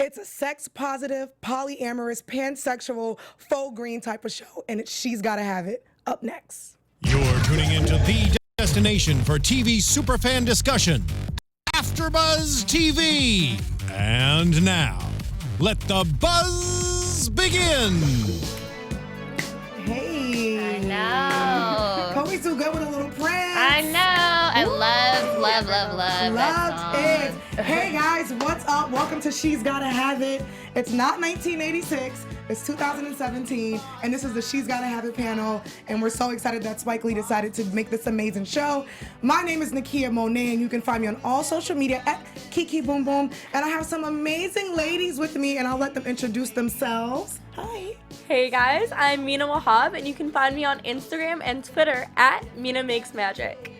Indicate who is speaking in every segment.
Speaker 1: It's a sex-positive, polyamorous, pansexual, faux green type of show, and it's She's Gotta Have It. Up next.
Speaker 2: You're tuning into the destination for TV superfan discussion, AFTERBUZZ TV. And now, let the buzz begin.
Speaker 1: Hey.
Speaker 3: I know.
Speaker 1: Kobe's too good with a little Prince.
Speaker 3: I know. I love that song.
Speaker 1: It. Hey guys, what's up? Welcome to She's Gotta Have It. It's not 1986, it's 2017, and this is the She's Gotta Have It panel, and we're so excited that Spike Lee decided to make this amazing show. My name is Nakia Monet, and you can find me on all social media at Kiki Boom Boom, and I have some amazing ladies with me, and I'll let them introduce themselves. Hi.
Speaker 4: Hey guys, I'm Mina Wahab, and you can find me on Instagram and Twitter at Mina Makes Magic.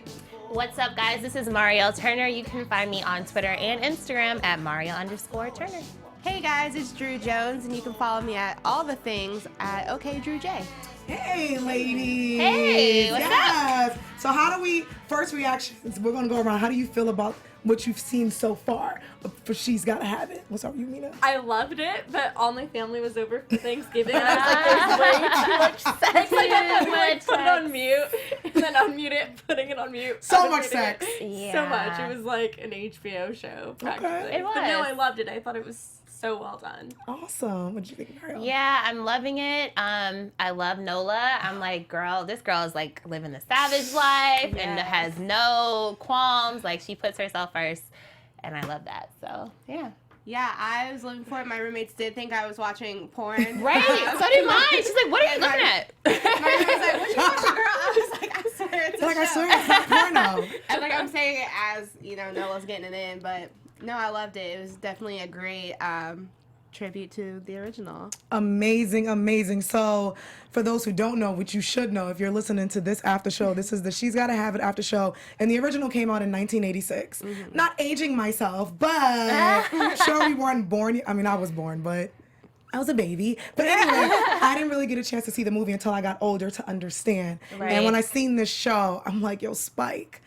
Speaker 3: What's up, guys? This is Mariel Turner. You can find me on Twitter and Instagram at Mariel_Turner.
Speaker 5: Hey guys, it's Drew Jones, and you can follow me at all the things at OKDrewJ.
Speaker 1: Hey, ladies.
Speaker 3: Hey, what's up?
Speaker 1: So how do we, first reactions, we're going to go around. How do you feel about what you've seen so far for She's Gotta Have It? What's up with you, Mina?
Speaker 4: I loved it, but all my family was over for Thanksgiving, and I was like, there's way too much sex. Like, I had to like, put it on mute, and then unmute it, putting it on mute.
Speaker 1: So much sex.
Speaker 4: So much. It was like an HBO show, practically.
Speaker 1: Okay.
Speaker 3: It was.
Speaker 4: But no, I loved it. I thought it was so well done.
Speaker 1: Awesome. What did you think, Mariel?
Speaker 3: Yeah, I'm loving it. I love Nola. I'm like, girl, this girl is like living the savage life and has no qualms. Like, she puts herself first, and I love that. So, yeah.
Speaker 5: Yeah, I was living for it. My roommates did think I was watching porn.
Speaker 3: Right? So did mine. She's like, what are you looking at?
Speaker 5: My roommate was like, what you watching, girl? I was like, I swear it's a
Speaker 1: I
Speaker 5: show.
Speaker 1: swear it's not porno.
Speaker 5: And like, I'm saying it as, you know, Nola's getting it in, but no, I loved it. It was definitely a great tribute to the original.
Speaker 1: Amazing, amazing. So, for those who don't know, which you should know if you're listening to this after show, this is the She's Gotta Have It after show, and the original came out in 1986. Not aging myself, but sure we weren't born. I mean, I was born, but I was a baby. But anyway, I didn't really get a chance to see the movie until I got older to understand.
Speaker 3: Right.
Speaker 1: And when I seen this show, I'm like, yo, Spike,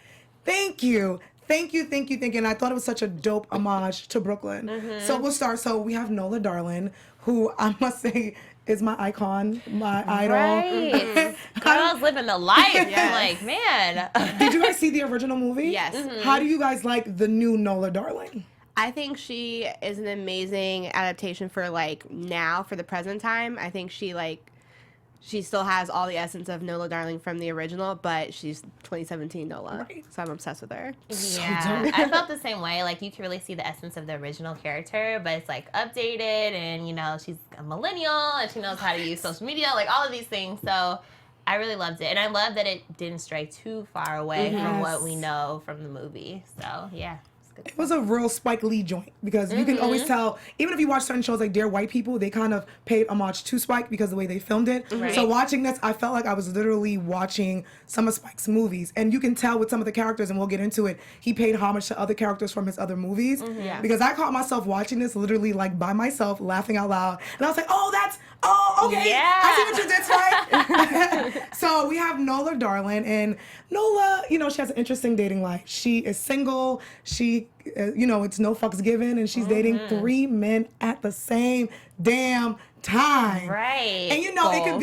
Speaker 1: thank you. Thank you. And I thought it was such a dope homage to Brooklyn. So we'll start. So we have Nola Darling, who I must say is my icon, my idol.
Speaker 3: Right. Girls living the life. I'm like, man.
Speaker 1: Did you guys see the original movie?
Speaker 5: Yes.
Speaker 1: How do you guys like the new Nola Darling?
Speaker 5: I think she is an amazing adaptation for like now, for the present time. I think she still has all the essence of Nola Darling from the original, but she's 2017 Nola.
Speaker 1: Right.
Speaker 5: So I'm obsessed with her.
Speaker 3: Yeah, I felt the same way. Like, you can really see the essence of the original character, but it's like updated, and you know, she's a millennial and she knows how to use social media, like all of these things. So I really loved it, and I love that it didn't stray too far away from what we know from the movie. So yeah.
Speaker 1: It was a real Spike Lee joint because you can always tell, even if you watch certain shows like Dear White People, they kind of paid homage to Spike because of the way they filmed it.
Speaker 3: Right.
Speaker 1: So watching this, I felt like I was literally watching some of Spike's movies. And you can tell with some of the characters, and we'll get into it, he paid homage to other characters from his other movies.
Speaker 5: Yeah.
Speaker 1: Because I caught myself watching this literally like by myself, laughing out loud. And I was like, okay,
Speaker 3: Yeah.
Speaker 1: I see what you did, Spike. So we have Nola Darling, and Nola, you know, she has an interesting dating life. She is single. She, you know, it's no fucks given, and she's dating 3 men at the same damn time.
Speaker 3: Right.
Speaker 1: And you know, it could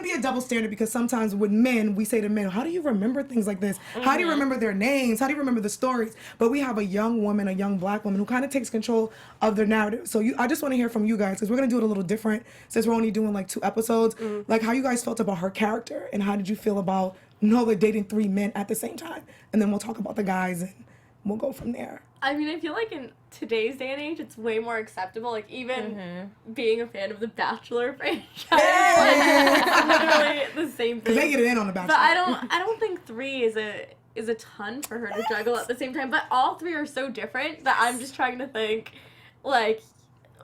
Speaker 1: be a double standard because sometimes with men, we say to men, how do you remember things like this? How do you remember their names? How do you remember the stories? But we have a young woman, a young black woman who kind of takes control of their narrative. So I just want to hear from you guys because we're going to do it a little different since we're only doing like 2 episodes. Like how you guys felt about her character and how did you feel about Nola dating 3 men at the same time? And then we'll talk about the guys and we'll go from there.
Speaker 4: I mean, I feel like in today's day and age, it's way more acceptable. Like, even being a fan of the Bachelor franchise, it's literally the same thing.
Speaker 1: They get it in on the Bachelor.
Speaker 4: But I don't think 3 is a ton for her to juggle at the same time. But all 3 are so different that I'm just trying to think, like,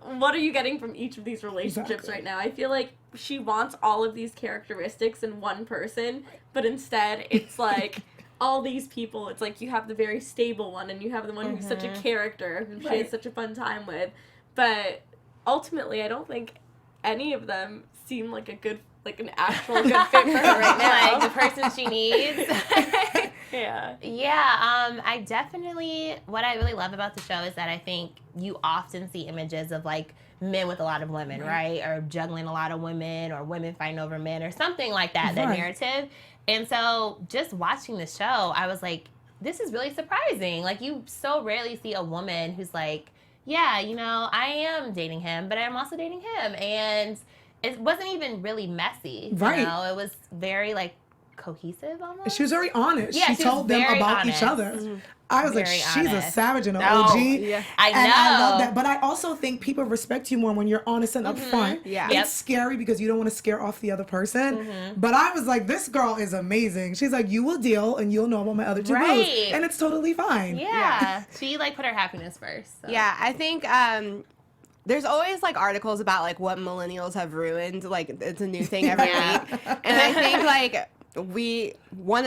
Speaker 4: what are you getting from each of these relationships right now? I feel like she wants all of these characteristics in one person, but instead it's like all these people. It's like you have the very stable one and you have the one who's such a character who she has such a fun time with. But ultimately, I don't think any of them seem like a good, like an actual good fit for her right now.
Speaker 3: Like the person she needs.
Speaker 4: Yeah.
Speaker 3: Yeah, I definitely, what I really love about the show is that I think you often see images of like men with a lot of women, right? Or juggling a lot of women, or women fighting over men, or something like that, that narrative. And so just watching the show, I was like, this is really surprising. Like, you so rarely see a woman who's like, yeah, you know, I am dating him, but I'm also dating him. And it wasn't even really messy.
Speaker 1: Right.
Speaker 3: You know, it was very like cohesive almost.
Speaker 1: She was very honest.
Speaker 3: Yeah,
Speaker 1: she told them about each other.
Speaker 3: Mm-hmm.
Speaker 1: I was
Speaker 3: Very
Speaker 1: like, she's a
Speaker 3: honest.
Speaker 1: savage and an
Speaker 3: No,
Speaker 1: OG.
Speaker 5: yeah.
Speaker 3: I
Speaker 1: And I love
Speaker 3: know.
Speaker 1: that. But I also think people respect you more when you're honest and upfront.
Speaker 5: Yeah.
Speaker 3: Yep.
Speaker 1: It's scary because you don't want to scare off the other person. But I was like, this girl is amazing. She's like, you will deal and you'll know about my other two
Speaker 3: Right.
Speaker 1: booze. And it's totally fine.
Speaker 3: Yeah. She like put her happiness first. So.
Speaker 5: Yeah, I think there's always like articles about like what millennials have ruined. Like it's a new thing every week, and I think like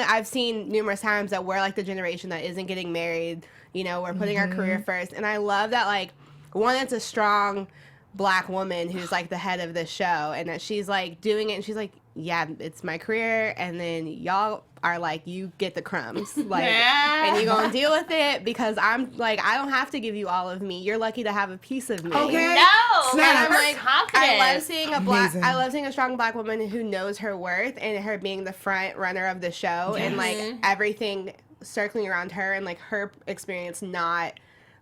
Speaker 5: I've seen numerous times that we're like the generation that isn't getting married. You know, we're putting our career first, and I love that like it's a strong Black woman who's like the head of this show, and that she's like doing it, and she's like, yeah, it's my career, and then y'all are like, you get the crumbs, like, and you gonna deal with it because I'm like, I don't have to give you all of me. You're lucky to have a piece of me.
Speaker 1: Okay.
Speaker 3: No,
Speaker 1: Snap.
Speaker 3: and I'm
Speaker 1: Her
Speaker 3: like confident.
Speaker 5: I love seeing
Speaker 1: Amazing.
Speaker 5: I love seeing a strong Black woman who knows her worth, and her being the front runner of the show, and like everything circling around her, and like her experience not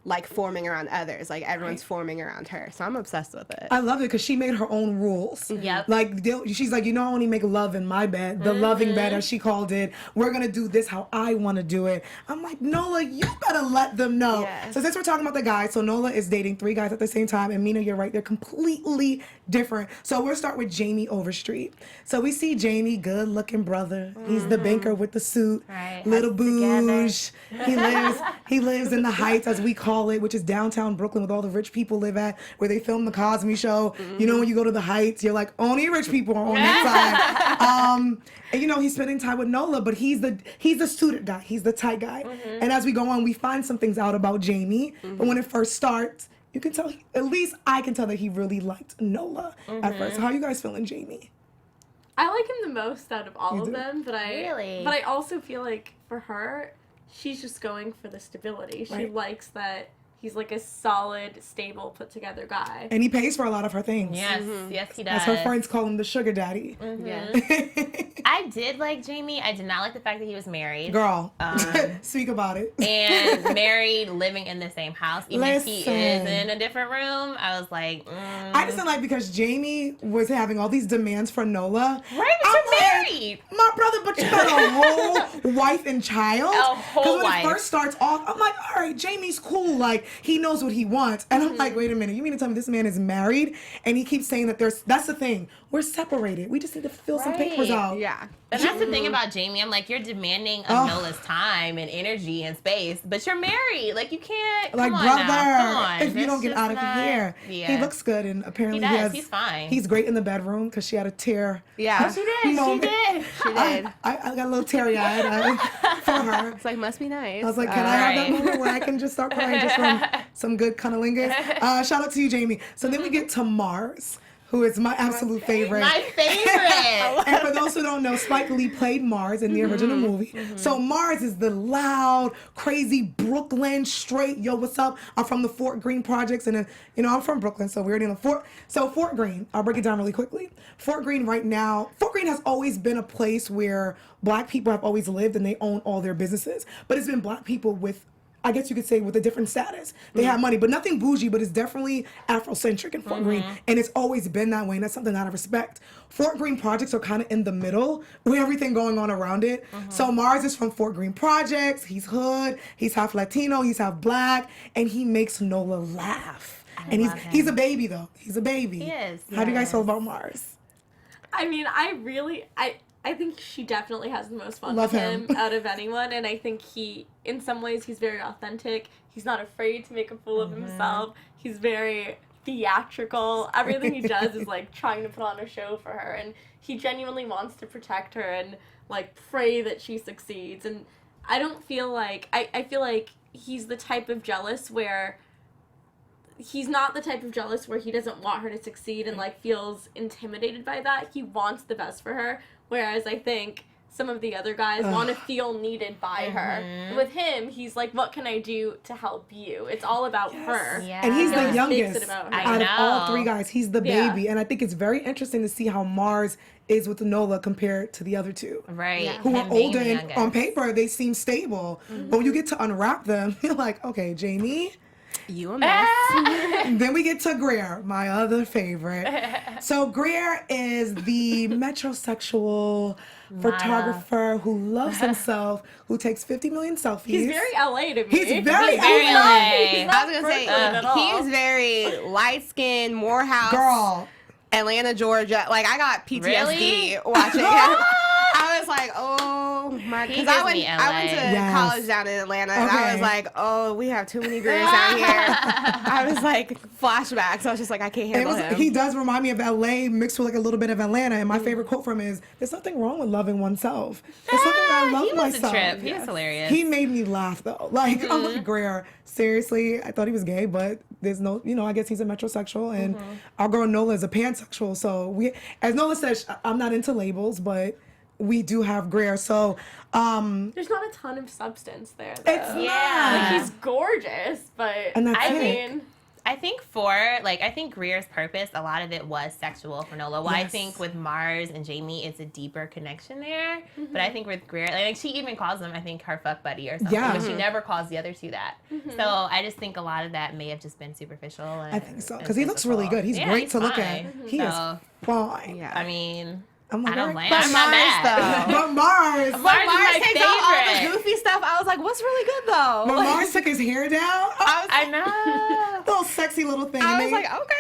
Speaker 5: like forming around others, like everyone's forming around her. So I'm obsessed with it.
Speaker 1: I love it because she made her own rules.
Speaker 3: Yep.
Speaker 1: Like, she's like, you know, I only make love in my bed, the loving bed, as she called it. We're going to do this how I want to do it. I'm like, Nola, you better let them know.
Speaker 5: Yes.
Speaker 1: So since we're talking about the guys, so Nola is dating 3 guys at the same time. And Mina, you're right, they're completely different. So we'll start with Jaime Overstreet. So we see Jaime, good looking brother. He's the banker with the suit,
Speaker 3: Right,
Speaker 1: little
Speaker 3: has it
Speaker 1: bouge. He lives in the Heights, as we call it, which is downtown Brooklyn, with all the rich people live at, where they film the Cosby Show. You know, when you go to the Heights, you're like, only rich people are on that side. And you know, he's spending time with Nola, but he's the student guy. He's the tight guy. And as we go on, we find some things out about Jaime. But when it first starts, you can tell, at least I can tell, that he really liked Nola at first. So how you guys feeling, Jaime?
Speaker 4: I like him the most out of all
Speaker 1: You
Speaker 4: of
Speaker 1: do?
Speaker 4: them, but
Speaker 3: Really?
Speaker 4: I also feel like for her, she's just going for the stability. She
Speaker 1: Right.
Speaker 4: likes that he's like a solid, stable, put together guy.
Speaker 1: And he pays for a lot of her things.
Speaker 3: Yes, yes, he does.
Speaker 1: As her friends call him, the sugar daddy.
Speaker 5: Yeah.
Speaker 3: I did like Jaime. I did not like the fact that he was married.
Speaker 1: Girl, speak about it.
Speaker 3: And married, living in the same house. Even if he
Speaker 1: Listen.
Speaker 3: is in a different room, I was like,
Speaker 1: I just don't like, because Jaime was having all these demands for Nola.
Speaker 3: right, but
Speaker 1: I'm
Speaker 3: you're
Speaker 1: like,
Speaker 3: married.
Speaker 1: My brother, but you got a whole wife and child.
Speaker 3: A whole
Speaker 1: when
Speaker 3: wife.
Speaker 1: it first starts off, I'm like, all right, Jamie's cool. Like, he knows what he wants. And I'm like, wait a minute, you mean to tell me this man is married? And he keeps saying that that's the thing. We're separated. We just need to fill some papers
Speaker 3: Right.
Speaker 1: out.
Speaker 5: Yeah.
Speaker 3: And that's the thing about Jaime. I'm like, you're demanding of
Speaker 1: Ugh.
Speaker 3: Nola's time and energy and space, but you're married. Like, you can't.
Speaker 1: Like,
Speaker 3: come on
Speaker 1: brother,
Speaker 3: now. Come on.
Speaker 1: if you
Speaker 3: That's
Speaker 1: don't get
Speaker 3: just
Speaker 1: out of
Speaker 3: not-
Speaker 1: here.
Speaker 3: Yeah.
Speaker 1: He looks good, and apparently
Speaker 3: He does.
Speaker 1: has.
Speaker 3: He's fine.
Speaker 1: He's great in the bedroom, because she had a tear.
Speaker 5: Yeah.
Speaker 3: Oh, she did.
Speaker 1: Moment.
Speaker 3: She did.
Speaker 5: She did.
Speaker 1: I got a little teary-eyed for her.
Speaker 5: It's like, must be nice.
Speaker 1: I was like, can I have that
Speaker 3: Right.
Speaker 1: moment where I can just start crying just from some good cunnilingus? Shout out to you, Jaime. So then we get to Mars, who is my absolute favorite.
Speaker 3: My favorite.
Speaker 1: And for those who don't know, Spike Lee played Mars in the original movie. So Mars is the loud, crazy Brooklyn, straight, yo, what's up? I'm from the Fort Greene projects, and I'm from Brooklyn, so we're in the Fort. So Fort Greene, I'll break it down really quickly. Fort Greene right now, Fort Greene has always been a place where Black people have always lived, and they own all their businesses. But it's been Black people with, I guess you could say, with a different status. They have money, but nothing bougie, but it's definitely Afrocentric in Fort Greene. And it's always been that way, and that's something I respect. Fort Greene projects are kind of in the middle with everything going on around it. So Mars is from Fort Greene projects. He's hood, he's half Latino, he's half Black, and he makes Nola laugh. And
Speaker 3: love him.
Speaker 1: he's a baby, though. He's a baby.
Speaker 3: He is,
Speaker 1: How do you guys
Speaker 3: yes.
Speaker 1: feel about Mars?
Speaker 4: I mean, I think she definitely has the most fun
Speaker 1: Love
Speaker 4: with
Speaker 1: him.
Speaker 4: him out of anyone, and I think in some ways, he's very authentic. He's not afraid to make a fool of himself. He's very theatrical. Everything he does is like trying to put on a show for her, and he genuinely wants to protect her and like pray that she succeeds. And I don't feel like I feel like he's the type of jealous where he's not the type of jealous where he doesn't want her to succeed and like feels intimidated by that. He wants the best for her. Whereas I think some of the other guys want to feel needed by her. With him, he's like, what can I do to help you? It's all about her.
Speaker 3: Yeah.
Speaker 1: And he's
Speaker 4: He
Speaker 1: the
Speaker 4: always makes
Speaker 1: youngest
Speaker 4: it about
Speaker 3: I
Speaker 4: her.
Speaker 1: out of all
Speaker 3: know.
Speaker 1: 3 guys. He's the
Speaker 4: Yeah.
Speaker 1: baby. And I think it's very interesting to see how Mars is with Nola compared to the other 2.
Speaker 3: Right.
Speaker 5: Yeah.
Speaker 1: Who are
Speaker 3: Him being
Speaker 1: older
Speaker 3: the
Speaker 1: and
Speaker 3: youngest.
Speaker 1: on paper they seem stable. But when you get to unwrap them, you're like, okay, Jamie.
Speaker 5: You a mess.
Speaker 1: Then we get to Greer, my other favorite. So Greer is the metrosexual photographer who loves himself, who takes 50 million selfies.
Speaker 4: He's very LA to me.
Speaker 1: He's very
Speaker 3: very
Speaker 1: LA.
Speaker 3: LA.
Speaker 4: He's not
Speaker 5: I was gonna say
Speaker 4: Brooklyn at all.
Speaker 5: he's very light skinned, Morehouse,
Speaker 1: Girl.
Speaker 5: Atlanta, Georgia. Like I got PTSD
Speaker 3: Really?
Speaker 5: watching him. I was like, oh my,
Speaker 3: He
Speaker 5: because
Speaker 3: gives
Speaker 5: I went
Speaker 3: me
Speaker 5: to
Speaker 3: LA.
Speaker 1: Yes.
Speaker 5: college down in Atlanta, and I was
Speaker 1: Okay.
Speaker 5: like, oh, we have too many Greers down here. I was like flashbacks. I was just like, I can't handle him.
Speaker 1: He does remind me of LA mixed with like a little bit of Atlanta. And my favorite quote from him is, "There's nothing wrong with loving oneself. There's something that I love
Speaker 3: He was
Speaker 1: myself."
Speaker 3: a trip. He was hilarious.
Speaker 1: He made me laugh though. Like I'm like, Greer, seriously, I thought he was gay, but there's no, I guess he's a metrosexual, and our girl Nola is a pansexual. So we, as Nola says, I'm not into labels, but we do have Greer. So
Speaker 4: There's not a ton of substance there, though.
Speaker 1: It's not.
Speaker 3: Yeah.
Speaker 4: Like, he's gorgeous, but
Speaker 1: And that's
Speaker 4: I
Speaker 1: it.
Speaker 4: mean,
Speaker 3: I think I think Greer's purpose, a lot of it was sexual for Nola. Well, I
Speaker 1: Yes.
Speaker 3: think with Mars and Jamie, it's a deeper connection there. But I think with Greer, like she even calls him, I think, her fuck buddy or something.
Speaker 1: Yeah.
Speaker 3: But she never calls the other 2 that. So I just think a lot of that may have just been superficial. And,
Speaker 1: I think so
Speaker 3: and
Speaker 1: because he looks really
Speaker 3: physical.
Speaker 1: good. He's
Speaker 3: Yeah,
Speaker 1: great to look at.
Speaker 3: fine.
Speaker 1: He
Speaker 3: So,
Speaker 1: is fine.
Speaker 5: yeah.
Speaker 3: I mean,
Speaker 1: I'm like,
Speaker 3: I don't
Speaker 1: all
Speaker 3: blame.
Speaker 1: right.
Speaker 3: I'm not mad.
Speaker 5: Though.
Speaker 1: But Mars,
Speaker 3: Mars is
Speaker 5: Mars
Speaker 3: my
Speaker 5: takes out all the
Speaker 3: favorite.
Speaker 5: goofy stuff. I was like, what's really good though?
Speaker 1: but
Speaker 5: Like,
Speaker 1: Mars took his hair down.
Speaker 3: I know.
Speaker 1: Little sexy little thing.
Speaker 5: I
Speaker 1: And
Speaker 5: was
Speaker 1: they-
Speaker 5: like, okay.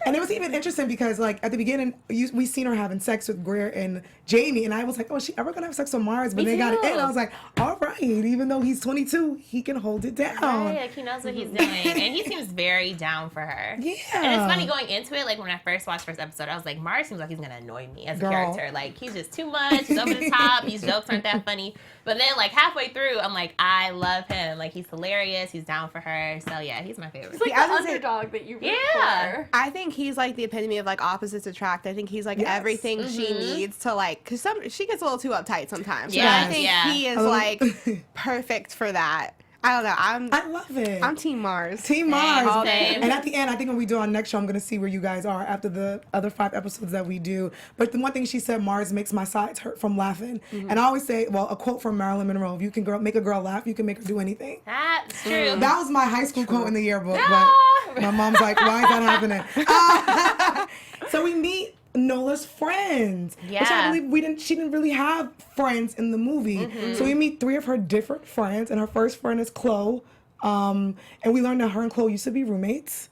Speaker 1: And it was even interesting because, like, at the beginning, we seen her having sex with Greer and Jamie, and I was like, oh, is she ever gonna have sex with Mars? But
Speaker 3: Me
Speaker 1: they got it in.
Speaker 3: too.
Speaker 1: I was like, all right, even though he's 22, he can hold it down.
Speaker 3: Right, like he knows what he's doing, and he seems very down for her.
Speaker 1: Yeah.
Speaker 3: And it's funny going into it. Like when I first watched first episode, I was like, Mars seems like he's gonna annoy me as a
Speaker 1: Girl.
Speaker 3: character. Like he's just too much. He's over the top. These jokes aren't that funny. But then like halfway through, I'm like, I love him. Like he's hilarious. He's down for her. So yeah, he's my favorite.
Speaker 4: it's like
Speaker 5: Yeah, I
Speaker 4: the
Speaker 5: was gonna say-
Speaker 4: underdog that you root
Speaker 3: Yeah.
Speaker 4: for.
Speaker 5: I think he's like the epitome of like opposites attract. I think he's like
Speaker 1: Yes.
Speaker 5: everything she needs to like, because she gets a little too uptight sometimes. Yeah,
Speaker 3: Yes,
Speaker 5: I think
Speaker 3: yeah.
Speaker 5: he is
Speaker 1: A little-
Speaker 5: like perfect for that. I don't know.
Speaker 1: I love it.
Speaker 5: I'm Team Mars.
Speaker 1: Team
Speaker 3: Same,
Speaker 1: Mars.
Speaker 3: same.
Speaker 1: And at the end, I think when we do our next show, I'm going to see where you guys are after the other 5 episodes that we do. But the one thing she said, Mars makes my sides hurt from laughing. And I always say, well, a quote from Marilyn Monroe, if you can make a girl laugh, you can make her do anything.
Speaker 3: That's true.
Speaker 1: That was my high school quote in the yearbook,
Speaker 3: Ah.
Speaker 1: but my mom's like, why is that happening? So we meet Nola's friends, which
Speaker 3: Yeah.
Speaker 1: I believe she didn't really have friends in the movie. So we meet 3 of her different friends, and her first friend is Chloe. And we learned that her and Chloe used to be roommates.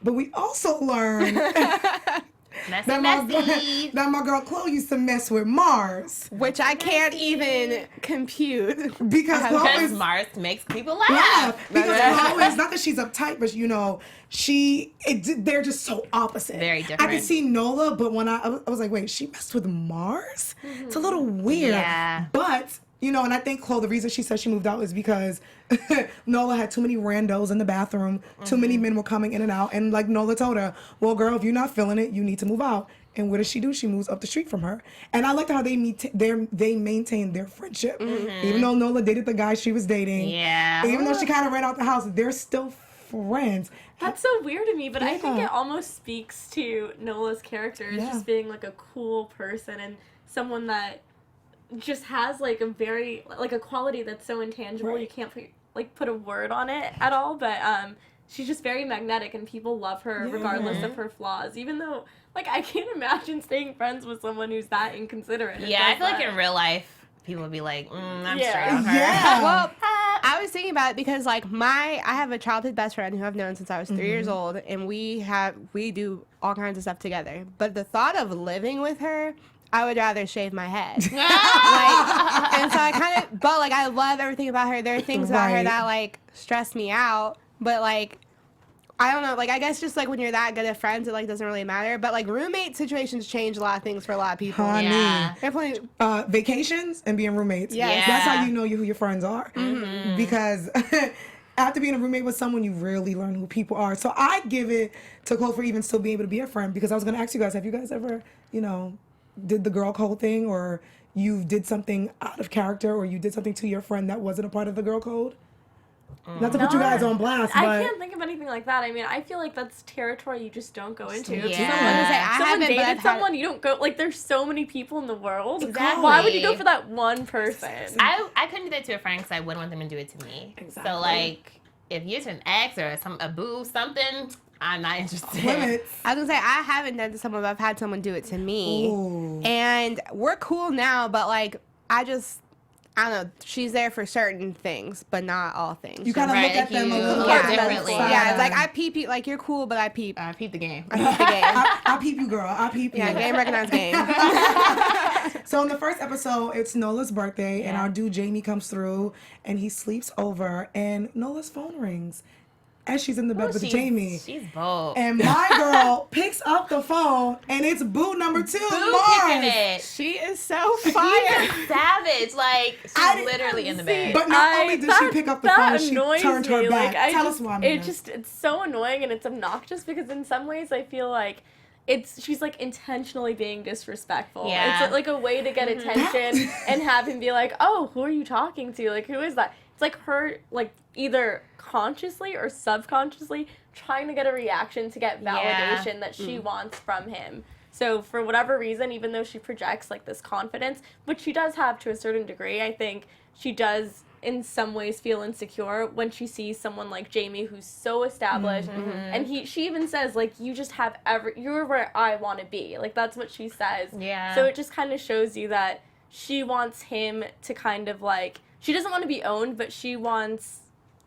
Speaker 1: But we also learned
Speaker 3: Messy,
Speaker 1: that
Speaker 3: messy.
Speaker 1: my girl Chloe used to mess with Mars.
Speaker 5: Which I can't even compute.
Speaker 1: Because Chloe
Speaker 3: Because
Speaker 1: is
Speaker 3: Mars makes people
Speaker 1: laugh.
Speaker 3: laugh.
Speaker 1: Because Chloe is not that she's uptight, but they're just so opposite.
Speaker 3: Very
Speaker 1: I could
Speaker 3: different.
Speaker 1: see Nola, but when I was like, wait, she messed with Mars? It's a little weird.
Speaker 3: Yeah.
Speaker 1: But, and I think Chloe, the reason she said she moved out is because Nola had too many randos in the bathroom. Too many men were coming in and out. And like Nola told her, well, girl, if you're not feeling it, you need to move out. And what does she do? She moves up the street from her. And I liked how they maintained their friendship. Even though Nola dated the guy she was dating.
Speaker 3: Yeah.
Speaker 1: Even though she kind of ran out the house, they're still friends.
Speaker 4: That's so weird to me, but I think
Speaker 1: Yeah.
Speaker 4: it almost speaks to Nola's character as
Speaker 1: Yeah.
Speaker 4: just being like a cool person and someone that just has like a quality that's so intangible
Speaker 1: Right.
Speaker 4: you can't put a word on it at all. But she's just very magnetic and people love her
Speaker 1: Yeah.
Speaker 4: regardless of her flaws. Even though I can't imagine staying friends with someone who's that inconsiderate. and
Speaker 3: Yeah, I
Speaker 4: does
Speaker 3: feel like
Speaker 4: that.
Speaker 3: in real life, people would be like, I'm
Speaker 4: Yeah.
Speaker 3: straight on her.
Speaker 1: Yeah.
Speaker 5: Well, I was thinking about it because like I have a childhood best friend who I've known since I was 3 years old, and we do all kinds of stuff together. But the thought of living with her, I would rather shave my head. And so I kind of, but like I love everything about her. There are things about her
Speaker 1: Right.
Speaker 5: that like stress me out, but like I don't know, like I guess just like when you're that good at friends, it like doesn't really matter. But like roommate situations change a lot of things for a lot of people.
Speaker 1: Honey.
Speaker 3: Yeah.
Speaker 5: Definitely.
Speaker 1: Vacations and being roommates.
Speaker 5: Yes.
Speaker 1: That's how
Speaker 3: Yeah.
Speaker 1: you know who your friends are. Because after being a roommate with someone, you really learn who people are. So I give it to Chloe for even still being able to be a friend, because I was going to ask you guys, have you guys ever, did the girl code thing, or, you did something out of character or you did something to your friend that wasn't a part of the girl code? Not to put you guys on blast, but
Speaker 4: I can't think of anything like that. I mean, I feel like that's territory you just don't go into. If
Speaker 3: Yeah.
Speaker 4: someone dated someone, you don't go, like, there's so many people in the world.
Speaker 3: Exactly.
Speaker 4: Why would you go for that one person?
Speaker 3: I couldn't do that to a friend because I wouldn't want them to do it to me.
Speaker 1: Exactly.
Speaker 3: So, like, if you're to an ex or a boo, something, I'm not interested.
Speaker 1: limits.
Speaker 5: I was gonna say I haven't done it to someone, but I've had someone do it to me,
Speaker 1: Ooh.
Speaker 5: and we're cool now. But like, I don't know. She's there for certain things, but not all things.
Speaker 1: You kind of
Speaker 3: Right,
Speaker 1: look at
Speaker 3: like
Speaker 1: them a
Speaker 3: you
Speaker 1: little
Speaker 3: look differently.
Speaker 5: Yeah, it's like I peep you. Like you're cool, but I peep.
Speaker 3: I peep the game.
Speaker 5: I peep the game.
Speaker 1: I peep you, girl. I peep you.
Speaker 5: Yeah, game recognized game.
Speaker 1: So in the first episode, it's Nola's birthday, and
Speaker 3: Yeah.
Speaker 1: our dude Jamie comes through, and he sleeps over, and Nola's phone rings as she's in the bed with Jamie.
Speaker 3: She's bold.
Speaker 1: And my girl picks up the phone, and it's boo number 2,
Speaker 3: Boo
Speaker 1: Mars.
Speaker 3: kicking it.
Speaker 5: She is so fire.
Speaker 3: She's a savage. Like,
Speaker 1: I
Speaker 3: she's
Speaker 1: didn't
Speaker 3: literally in the bed.
Speaker 1: But not only did she pick up the phone, she
Speaker 4: annoys
Speaker 1: turned her
Speaker 4: me.
Speaker 1: back.
Speaker 4: Like,
Speaker 1: Tell us why. Mina.
Speaker 4: It's so annoying and it's obnoxious because in some ways I feel like she's like intentionally being disrespectful.
Speaker 3: Yeah.
Speaker 4: It's like a way to get attention and have him be like, oh, who are you talking to? Like, who is that? It's like her, like, either consciously or subconsciously trying to get a reaction to get validation that she wants from him. So for whatever reason, even though she projects like this confidence, which she does have to a certain degree, I think she does in some ways feel insecure when she sees someone like Jamie who's so established, and she even says like, you just have you're where I want to be. Like that's what she says.
Speaker 3: Yeah.
Speaker 4: So it just kind of shows you that she wants him to kind of like, she doesn't want to be owned, but she wants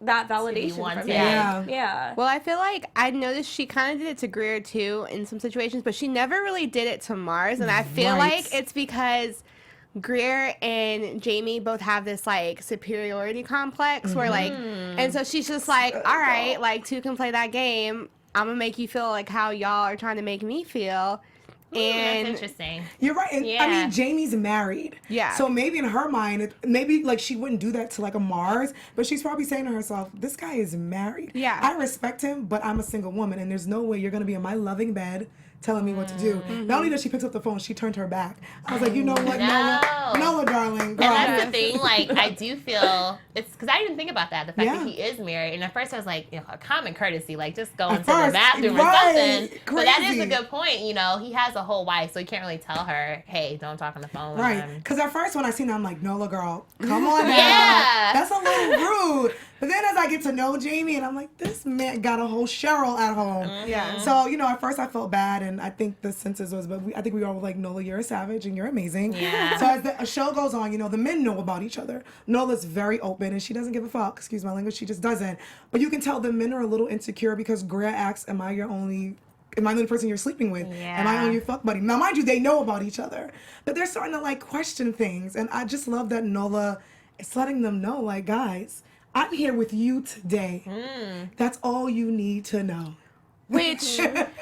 Speaker 4: that validation
Speaker 3: wanted.
Speaker 4: from him.
Speaker 1: Yeah.
Speaker 4: Yeah.
Speaker 5: Well, I feel like I noticed she kind of did it to Greer too in some situations, but she never really did it to Mars. And I feel
Speaker 1: Right.
Speaker 5: like it's because Greer and Jamie both have this like superiority complex where like, and so she's just like, all right, like two can play that game. I'm gonna make you feel like how y'all are trying to make me feel. And
Speaker 3: That's interesting.
Speaker 1: You're right. And, I
Speaker 3: Yeah.
Speaker 1: mean, Jamie's married.
Speaker 5: Yeah.
Speaker 1: So maybe in her mind, maybe like she wouldn't do that to like a Mars, but she's probably saying to herself, this guy is married.
Speaker 5: Yeah.
Speaker 1: I respect him, but I'm a single woman, and there's no way you're going to be in my loving bed telling me what to do. Not only did she pick up the phone, she turned her back. I was like, you know what,
Speaker 3: No.
Speaker 1: Nola, darling, girl.
Speaker 3: And that's the thing, like, I do feel, it's because I didn't think about that, the fact
Speaker 1: Yeah.
Speaker 3: that he is married. And at first I was like, you know, a common courtesy, like just go
Speaker 1: At
Speaker 3: into the
Speaker 1: first,
Speaker 3: bathroom
Speaker 1: right,
Speaker 3: or something. But that is
Speaker 1: crazy.
Speaker 3: a good point, you know, he has a whole wife, so he can't really tell her, hey, don't talk on the phone with
Speaker 1: Right,
Speaker 3: him.
Speaker 1: because at first when I seen her, I'm like, Nola, girl, come on now.
Speaker 3: Yeah.
Speaker 1: That's a little rude. But then as I get to know Jamie, and I'm like, this man got a whole Cheryl at home.
Speaker 5: Yeah.
Speaker 1: So, you know, at first I felt bad, and I think the census was, but I think we all were like, Nola, you're a savage, and you're amazing.
Speaker 3: Yeah.
Speaker 1: So as the show goes on, you know, the men know about each other. Nola's very open, and she doesn't give a fuck. Excuse my language, she just doesn't. But you can tell the men are a little insecure because Greer asks, am I the only person you're sleeping with? Am I
Speaker 3: Yeah.
Speaker 1: on your fuck buddy? Now, mind you, they know about each other, but they're starting to like question things. And I just love that Nola is letting them know, like, guys, I'm here with you today. That's all you need to know.
Speaker 5: which,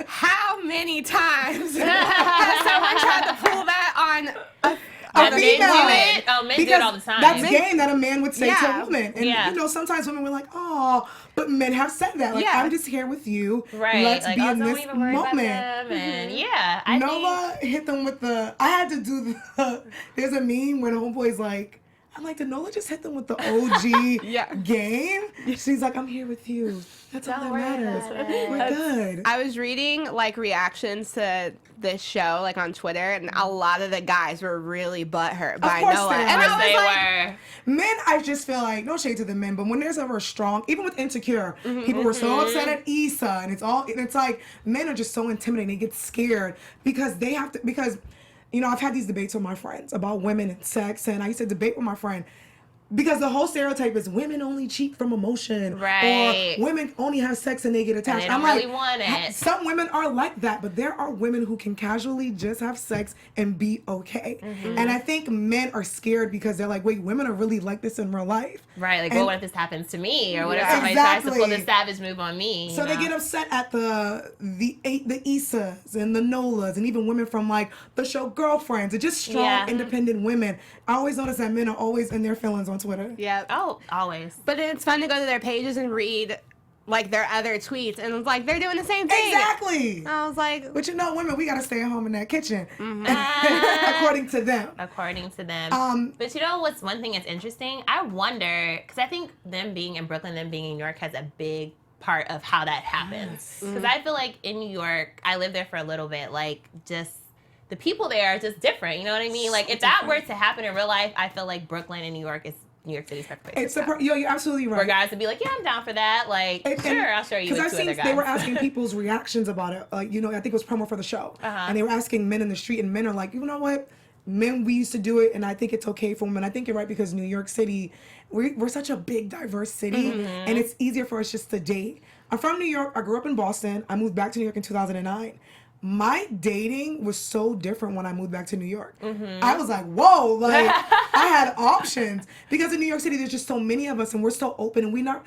Speaker 5: how many times has someone tried to pull that on a
Speaker 3: That men
Speaker 1: female.
Speaker 3: do it. Oh, men do it
Speaker 1: Because
Speaker 3: all the time.
Speaker 1: that's game that a man would say to
Speaker 5: Yeah.
Speaker 1: a woman. And,
Speaker 3: Yeah.
Speaker 1: you know, sometimes women were like, oh, but men have said that. Like,
Speaker 5: Yeah.
Speaker 1: I'm just here with you.
Speaker 3: Right.
Speaker 1: Let's
Speaker 3: like,
Speaker 1: be
Speaker 3: oh,
Speaker 1: in
Speaker 3: don't
Speaker 1: this
Speaker 3: even worry
Speaker 1: moment.
Speaker 3: about them. And yeah, I
Speaker 1: Nola hit them with the. I had to do the. There's a meme when homeboy's like, I'm like, did Nola just hit them with the OG
Speaker 5: Yeah.
Speaker 1: game? She's like, I'm here with you. That's all that
Speaker 3: Don't worry
Speaker 1: matters.
Speaker 3: about it.
Speaker 1: We're good.
Speaker 5: I was reading like reactions to this show like on Twitter, and a lot of the guys were really butthurt by
Speaker 1: course
Speaker 5: Nola.
Speaker 1: they are.
Speaker 5: And
Speaker 3: think
Speaker 5: I was
Speaker 3: they
Speaker 5: like,
Speaker 3: were.
Speaker 1: Men, I just feel like, no shade to the men, but when there's ever a strong, even with Insecure, people were so upset at Issa, and it's like, men are just so intimidating. They get scared because they have to, because, you know, I've had these debates with my friends about women and sex, and I used to debate with my friend. Because the whole stereotype is women only cheat from emotion.
Speaker 3: Right.
Speaker 1: Or women only have sex and they get attached.
Speaker 3: they don't
Speaker 1: I'm like,
Speaker 3: really want it.
Speaker 1: Some women are like that, but there are women who can casually just have sex and be okay.
Speaker 3: Mm-hmm.
Speaker 1: And I think men are scared because they're like, wait, women are really like this in real life.
Speaker 3: Right, like,
Speaker 1: And-
Speaker 3: well, what if this happens to me? Or what if
Speaker 5: Yeah.
Speaker 3: somebody tries to pull
Speaker 1: Exactly.
Speaker 3: this savage move on me?
Speaker 1: So
Speaker 3: you
Speaker 1: they
Speaker 3: know?
Speaker 1: get upset at the Issas and the Nolas and even women from like the show Girlfriends. It's just strong,
Speaker 3: Yeah.
Speaker 1: independent women. I always notice that men are always in their feelings on Twitter.
Speaker 5: yeah.
Speaker 3: Oh, always.
Speaker 5: But it's fun to go to their pages and read like their other tweets, and it's like they're doing the same thing.
Speaker 1: Exactly.
Speaker 5: I was like,
Speaker 1: But women, we gotta stay at home in that kitchen, according to them.
Speaker 3: According to them. But you know what's one thing that's interesting? I wonder, because I think them being in Brooklyn, them being in New York has a big part of how that happens. Because I feel like in New York, I lived there for a little bit, like just the people there are just different. You know what I mean? Like if that were to happen in real life, I feel like Brooklyn and New York is New York City's perfect place.
Speaker 1: You're absolutely right.
Speaker 3: For guys to be like, yeah, I'm down for that. Like, sure, I'll show you.
Speaker 1: Because
Speaker 3: With two other guys.
Speaker 1: they were asking people's reactions about it. Like, I think it was promo for the show, and they were asking men in the street, and men are like, you know what? Men, we used to do it, and I think it's okay for women. I think you're right because New York City, we're such a big, diverse city, and it's easier for us just to date. I'm from New York. I grew up in Boston. I moved back to New York in 2009. My dating was so different when I moved back to New York. I was like, whoa, like I had options because in New York City, there's just so many of us and we're so open and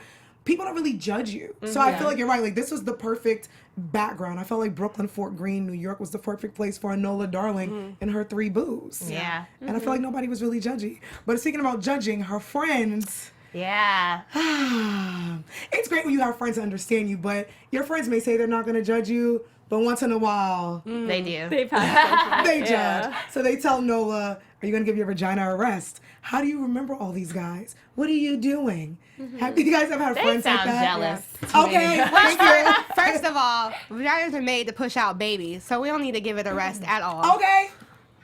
Speaker 1: people don't really judge you. So I feel like you're right. Like this was the perfect background. I felt like Brooklyn, Fort Greene, New York was the perfect place for a Nola Darling and her 3 boos.
Speaker 3: Yeah.
Speaker 1: And I feel like nobody was really judgy. But speaking about judging, her friends...
Speaker 3: Yeah.
Speaker 1: It's great when you have friends that understand you, but your friends may say they're not going to judge you, but once in a while...
Speaker 3: They do.
Speaker 4: They pass.
Speaker 1: They judge. So they tell Nola, are you going to give your vagina a rest? How do you remember all these guys? What are you doing? Have you guys ever had
Speaker 3: They
Speaker 1: friends like
Speaker 3: sound
Speaker 1: that?
Speaker 3: jealous.
Speaker 1: Okay, thank you.
Speaker 5: first of all, vaginas are made to push out babies, so we don't need to give it a rest at all.
Speaker 1: Okay,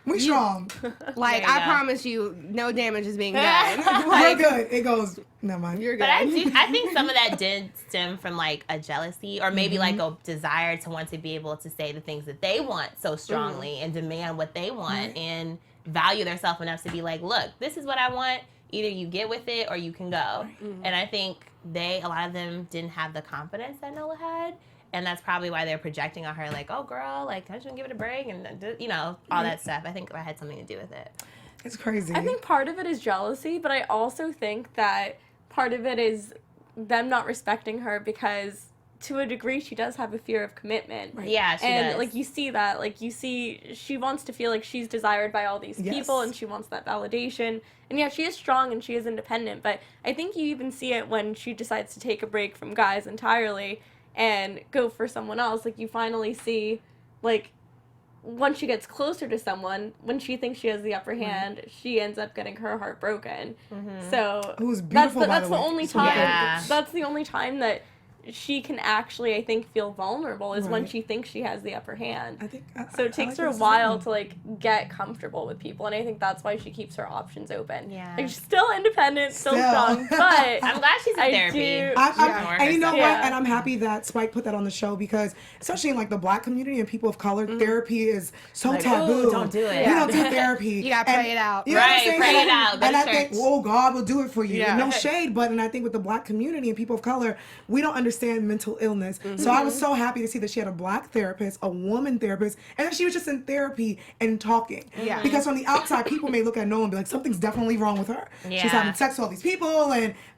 Speaker 1: we strong.
Speaker 5: Like,
Speaker 3: There you
Speaker 5: I
Speaker 3: go.
Speaker 5: promise you, no damage is being done.
Speaker 1: We're
Speaker 5: Like,
Speaker 1: good. It goes, never mind.
Speaker 5: you're good.
Speaker 3: But I think some of that did stem from like a jealousy or maybe like a desire to want to be able to say the things that they want so strongly and demand what they want and value themselves enough to be like, look, this is what I want. Either you get with it or you can go. And I think a lot of them didn't have the confidence that Nola had. And that's probably why they're projecting on her like, oh, girl, like, don't you give it a break? And, all that stuff. I think that had something to do with it.
Speaker 1: It's crazy.
Speaker 4: I think part of it is jealousy, but I also think that part of it is them not respecting her because to a degree she does have a fear of commitment.
Speaker 3: Right. Yeah, she
Speaker 4: and
Speaker 3: does.
Speaker 4: like you see that, like you see she wants to feel like she's desired by all these people and she wants that validation. And yeah, she is strong and she is independent, but I think you even see it when she decides to take a break from guys entirely and go for someone else. Like you finally see, like, once she gets closer to someone, when she thinks she has the upper hand, she ends up getting her heart broken. So
Speaker 1: Who's beautiful,
Speaker 4: that's the
Speaker 1: by the way.
Speaker 4: only
Speaker 1: So
Speaker 4: time.
Speaker 3: Yeah.
Speaker 4: That's the only time that she can actually, I think, feel vulnerable is when she thinks she has the upper hand.
Speaker 1: I think
Speaker 4: So it takes her a while to like get comfortable with people, and I think that's why she keeps her options open.
Speaker 3: Yeah.
Speaker 4: Like she's still independent, still strong, but
Speaker 3: I'm glad she's in
Speaker 4: I
Speaker 3: therapy.
Speaker 4: do-
Speaker 1: And you know what?
Speaker 4: Yeah.
Speaker 1: And I'm happy that Spike put that on the show because, especially in like the Black community and people of color, therapy is so
Speaker 3: Like,
Speaker 1: taboo.
Speaker 3: ooh, don't do it.
Speaker 1: You don't do therapy.
Speaker 5: You gotta pray it out.
Speaker 1: You know what I'm
Speaker 3: Right,
Speaker 1: saying?
Speaker 3: pray it out, go
Speaker 1: And
Speaker 3: to
Speaker 1: I think,
Speaker 3: church.
Speaker 1: oh, God will do it for you.
Speaker 5: Yeah.
Speaker 1: No shade, but and I think with the Black community and people of color, we don't understand mental illness. So I was so happy to see that she had a Black therapist, a woman therapist, and that she was just in therapy and talking.
Speaker 5: Yeah.
Speaker 1: Because from the outside, people may look at Nola and be like, something's definitely wrong with her.
Speaker 3: Yeah.
Speaker 1: She's having sex with all these people,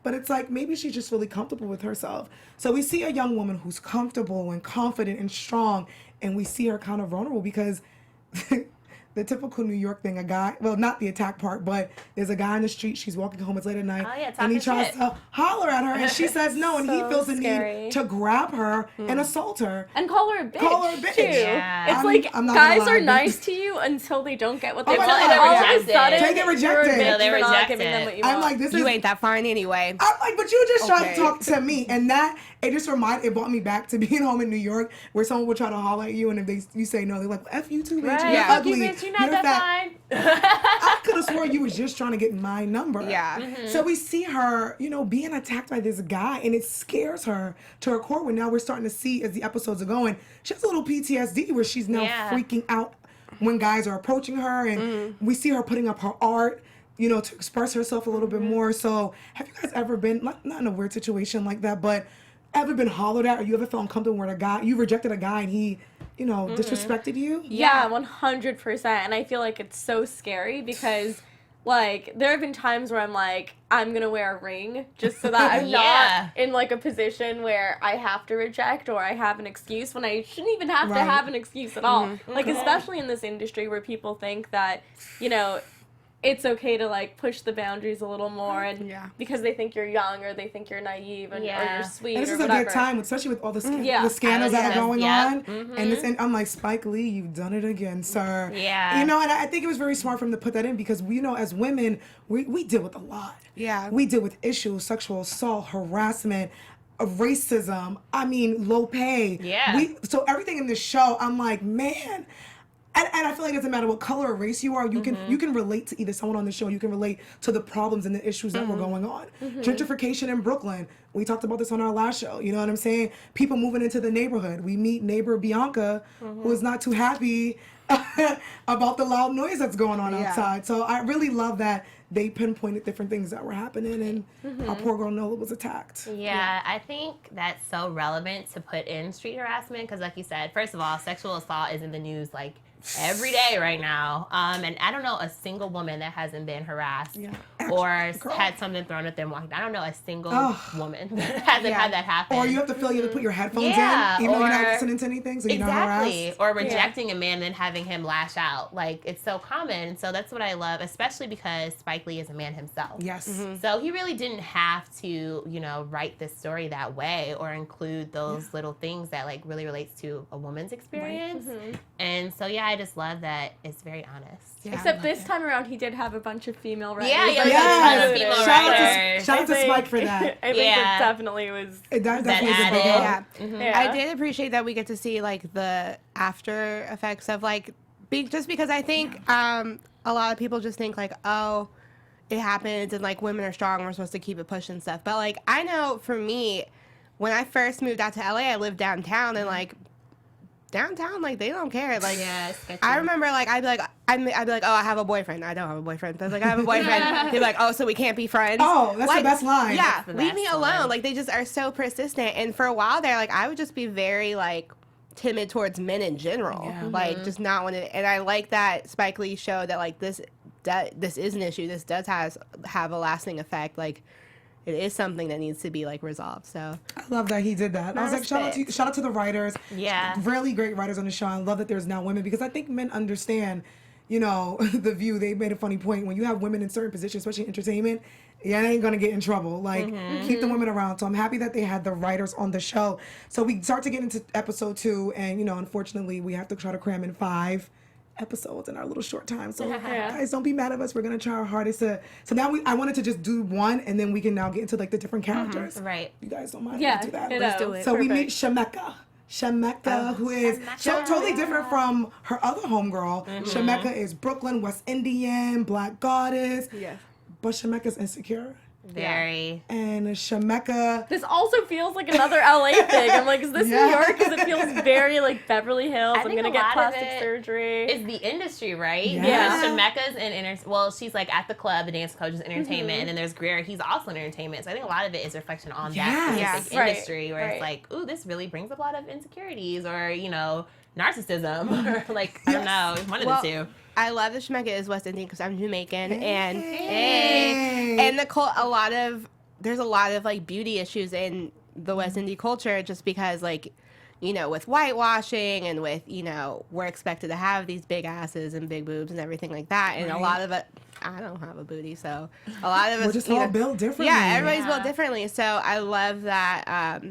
Speaker 1: but it's like maybe she's just really comfortable with herself. So we see a young woman who's comfortable and confident and strong, and we see her kind of vulnerable because the typical New York thing, a guy, well, not the attack part, but there's a guy in the street, she's walking home, it's late at night,
Speaker 3: Oh, yeah,
Speaker 1: and he
Speaker 3: talking
Speaker 1: tries
Speaker 3: shit.
Speaker 1: to holler at her, and she says no, and he
Speaker 4: So
Speaker 1: feels the
Speaker 4: scary.
Speaker 1: need to grab her and assault her.
Speaker 4: And call her a bitch.
Speaker 1: Call her a bitch.
Speaker 4: Too.
Speaker 3: Yeah.
Speaker 4: It's
Speaker 1: I'm-
Speaker 4: like
Speaker 1: I'm not gonna
Speaker 4: guys
Speaker 1: lie,
Speaker 4: are
Speaker 1: bitch.
Speaker 4: nice to you until they don't get what they
Speaker 1: Oh my
Speaker 4: want,
Speaker 1: God.
Speaker 4: and all of a
Speaker 3: Rejected.
Speaker 4: sudden
Speaker 1: Take it
Speaker 4: you're a
Speaker 1: rejected.
Speaker 4: bitch
Speaker 3: No, they
Speaker 4: for not
Speaker 3: reject
Speaker 4: giving them
Speaker 3: it.
Speaker 4: what you want.
Speaker 1: I'm like, this
Speaker 5: You
Speaker 1: is
Speaker 5: ain't that fine anyway.
Speaker 1: I'm like, but you just tried
Speaker 5: Okay.
Speaker 1: to talk to me, and that it brought me back to being home in New York, where someone would try to holler at you, and if you say no, they're like, well, F you too, bitch.
Speaker 3: Right.
Speaker 1: You're
Speaker 5: Yeah.
Speaker 3: Fuck
Speaker 1: ugly.
Speaker 3: you, bitch, you're not
Speaker 1: You're fat.
Speaker 3: that fine.
Speaker 1: I could have sworn you was just trying to get my number.
Speaker 5: Yeah.
Speaker 1: So we see her, being attacked by this guy, and it scares her to her core. When now we're starting to see, as the episodes are going, she has a little PTSD where she's now
Speaker 3: Yeah.
Speaker 1: freaking out when guys are approaching her, and we see her putting up her art, to express herself a little bit more. So have you guys ever been, not in a weird situation like that, but ever been hollered at, or you ever felt uncomfortable when you rejected a guy and he, disrespected you?
Speaker 4: Yeah, 100%. And I feel like it's so scary because, like, there have been times where I'm like, I'm going to wear a ring just so that I'm
Speaker 3: Yeah.
Speaker 4: not in, like, a position where I have to reject or I have an excuse when I shouldn't even have to
Speaker 1: Right.
Speaker 4: have an excuse at all. Like, especially in this industry where people think that, it's okay to like push the boundaries a little more, and
Speaker 5: Yeah.
Speaker 4: because they think you're young or they think you're naive and or you're sweet
Speaker 1: And this
Speaker 4: or
Speaker 1: is a
Speaker 4: whatever.
Speaker 1: good time, especially with all the,
Speaker 4: Yeah.
Speaker 1: the scandals that are going
Speaker 3: Yep.
Speaker 1: on. And I'm like, Spike Lee, you've done it again, sir.
Speaker 3: Yeah.
Speaker 1: You know, and I think it was very smart for him to put that in because we know as women, we deal with a lot.
Speaker 5: Yeah.
Speaker 1: We deal with issues, sexual assault, harassment, racism. I mean, low pay.
Speaker 3: Yeah.
Speaker 1: So everything in this show, I'm like, man. And I feel like it doesn't matter what color or race you are, you can relate to either someone on the show, you can relate to the problems and the issues that were going on. Gentrification in Brooklyn, we talked about this on our last show, you know what I'm saying? People moving into the neighborhood. We meet neighbor Bianca, who is not too happy about the loud noise that's going on outside. So I really love that they pinpointed different things that were happening and our poor girl Nola was attacked.
Speaker 3: Yeah, I think that's so relevant to put in street harassment because, like you said, first of all, sexual assault is in the news like every day right now. And I don't know a single woman that hasn't been harassed or had something thrown at them walking. I don't know a single woman that hasn't had that happen.
Speaker 1: Or you have to feel you have to put your headphones in, even though you're not listening to anything, so you're not harassed.
Speaker 3: Or rejecting a man and having him lash out. Like, it's so common. So that's what I love, especially because Spike Lee is a man himself.
Speaker 1: Yes.
Speaker 3: So he really didn't have to, you know, write this story that way or include those little things that, like, really relates to a woman's experience. And so, yeah, I just love that it's very honest.
Speaker 1: Yeah,
Speaker 4: Except this time around, he did have a bunch of female writers.
Speaker 3: Yeah,
Speaker 4: that
Speaker 3: yes.
Speaker 4: included.
Speaker 1: Shout out to Spike for that.
Speaker 4: I think it definitely was.
Speaker 1: That definitely is a
Speaker 3: added.
Speaker 1: big help.
Speaker 5: Yeah. I did appreciate that we get to see like the after effects of like just because I think a lot of people just think like, oh, it happens and like women are strong, we're supposed to keep it pushing and stuff. But like I know for me, when I first moved out to LA, I lived downtown and like downtown, like they don't care. Like I remember, like I'd be like, oh, I have a boyfriend. I don't have a boyfriend. But I was like, I have a boyfriend. They're like, oh, so we can't be friends.
Speaker 1: Oh, that's
Speaker 5: like,
Speaker 1: the best line.
Speaker 5: Yeah,
Speaker 3: the
Speaker 5: leave me
Speaker 3: best
Speaker 5: alone.
Speaker 3: line.
Speaker 5: Like they just are so persistent. And for a while there, like I would just be very like timid towards men in general. Like just not want to. And I like that Spike Lee showed that like this is an issue. This does have a lasting effect. Like. It is something that needs to be like resolved. So
Speaker 1: I love that he did that. I was like, shout out to the writers.
Speaker 3: Yeah.
Speaker 1: Really great writers on the show. I love that there's now women because I think men understand, you know, the view. They made a funny point. When you have women in certain positions, especially in entertainment, they ain't gonna get in trouble. Like, keep the women around. So I'm happy that they had the writers on the show. So we start to get into episode 2, and you know, unfortunately, we have to try to cram in 5 episodes in our little short time. So guys, don't be mad at us. We're gonna try our hardest to. So now I wanted to just do one, and then we can now get into like the different characters.
Speaker 3: Right.
Speaker 1: You guys don't mind?
Speaker 4: Yeah,
Speaker 1: we do that.
Speaker 4: let's do it.
Speaker 1: So we meet Shemeka. Shemeka, who is totally different from her other homegirl. Shemeka is Brooklyn, West Indian, Black goddess.
Speaker 5: yeah.
Speaker 1: But Shemeka's insecure.
Speaker 3: Very.
Speaker 1: And Shemeka.
Speaker 4: This also feels like another LA thing. I'm like, is this New York? Because it feels very like Beverly Hills. I'm
Speaker 3: think
Speaker 4: gonna
Speaker 3: a
Speaker 4: get
Speaker 3: lot of
Speaker 4: plastic
Speaker 3: it
Speaker 4: surgery.
Speaker 3: It's the industry, right?
Speaker 1: Yeah.
Speaker 3: Shemeka's in well, she's like at the club, the dance coach is entertainment, and then there's Greer, he's also in entertainment. So I think a lot of it is reflection on that specific
Speaker 4: Right.
Speaker 3: industry where it's like, ooh, this really brings up a lot of insecurities or, you know, narcissism or like, I don't know, one of the two.
Speaker 5: I love that Shemeka is West Indian because I'm Jamaican and
Speaker 1: Hey.
Speaker 5: and there's a lot of like beauty issues in the West Indian culture just because like, you know, with whitewashing and with, you know, we're expected to have these big asses and big boobs and everything like that. And a lot of it, I don't have a booty, so a lot of us
Speaker 1: We're just all built differently.
Speaker 5: Yeah, everybody's built differently. So I love that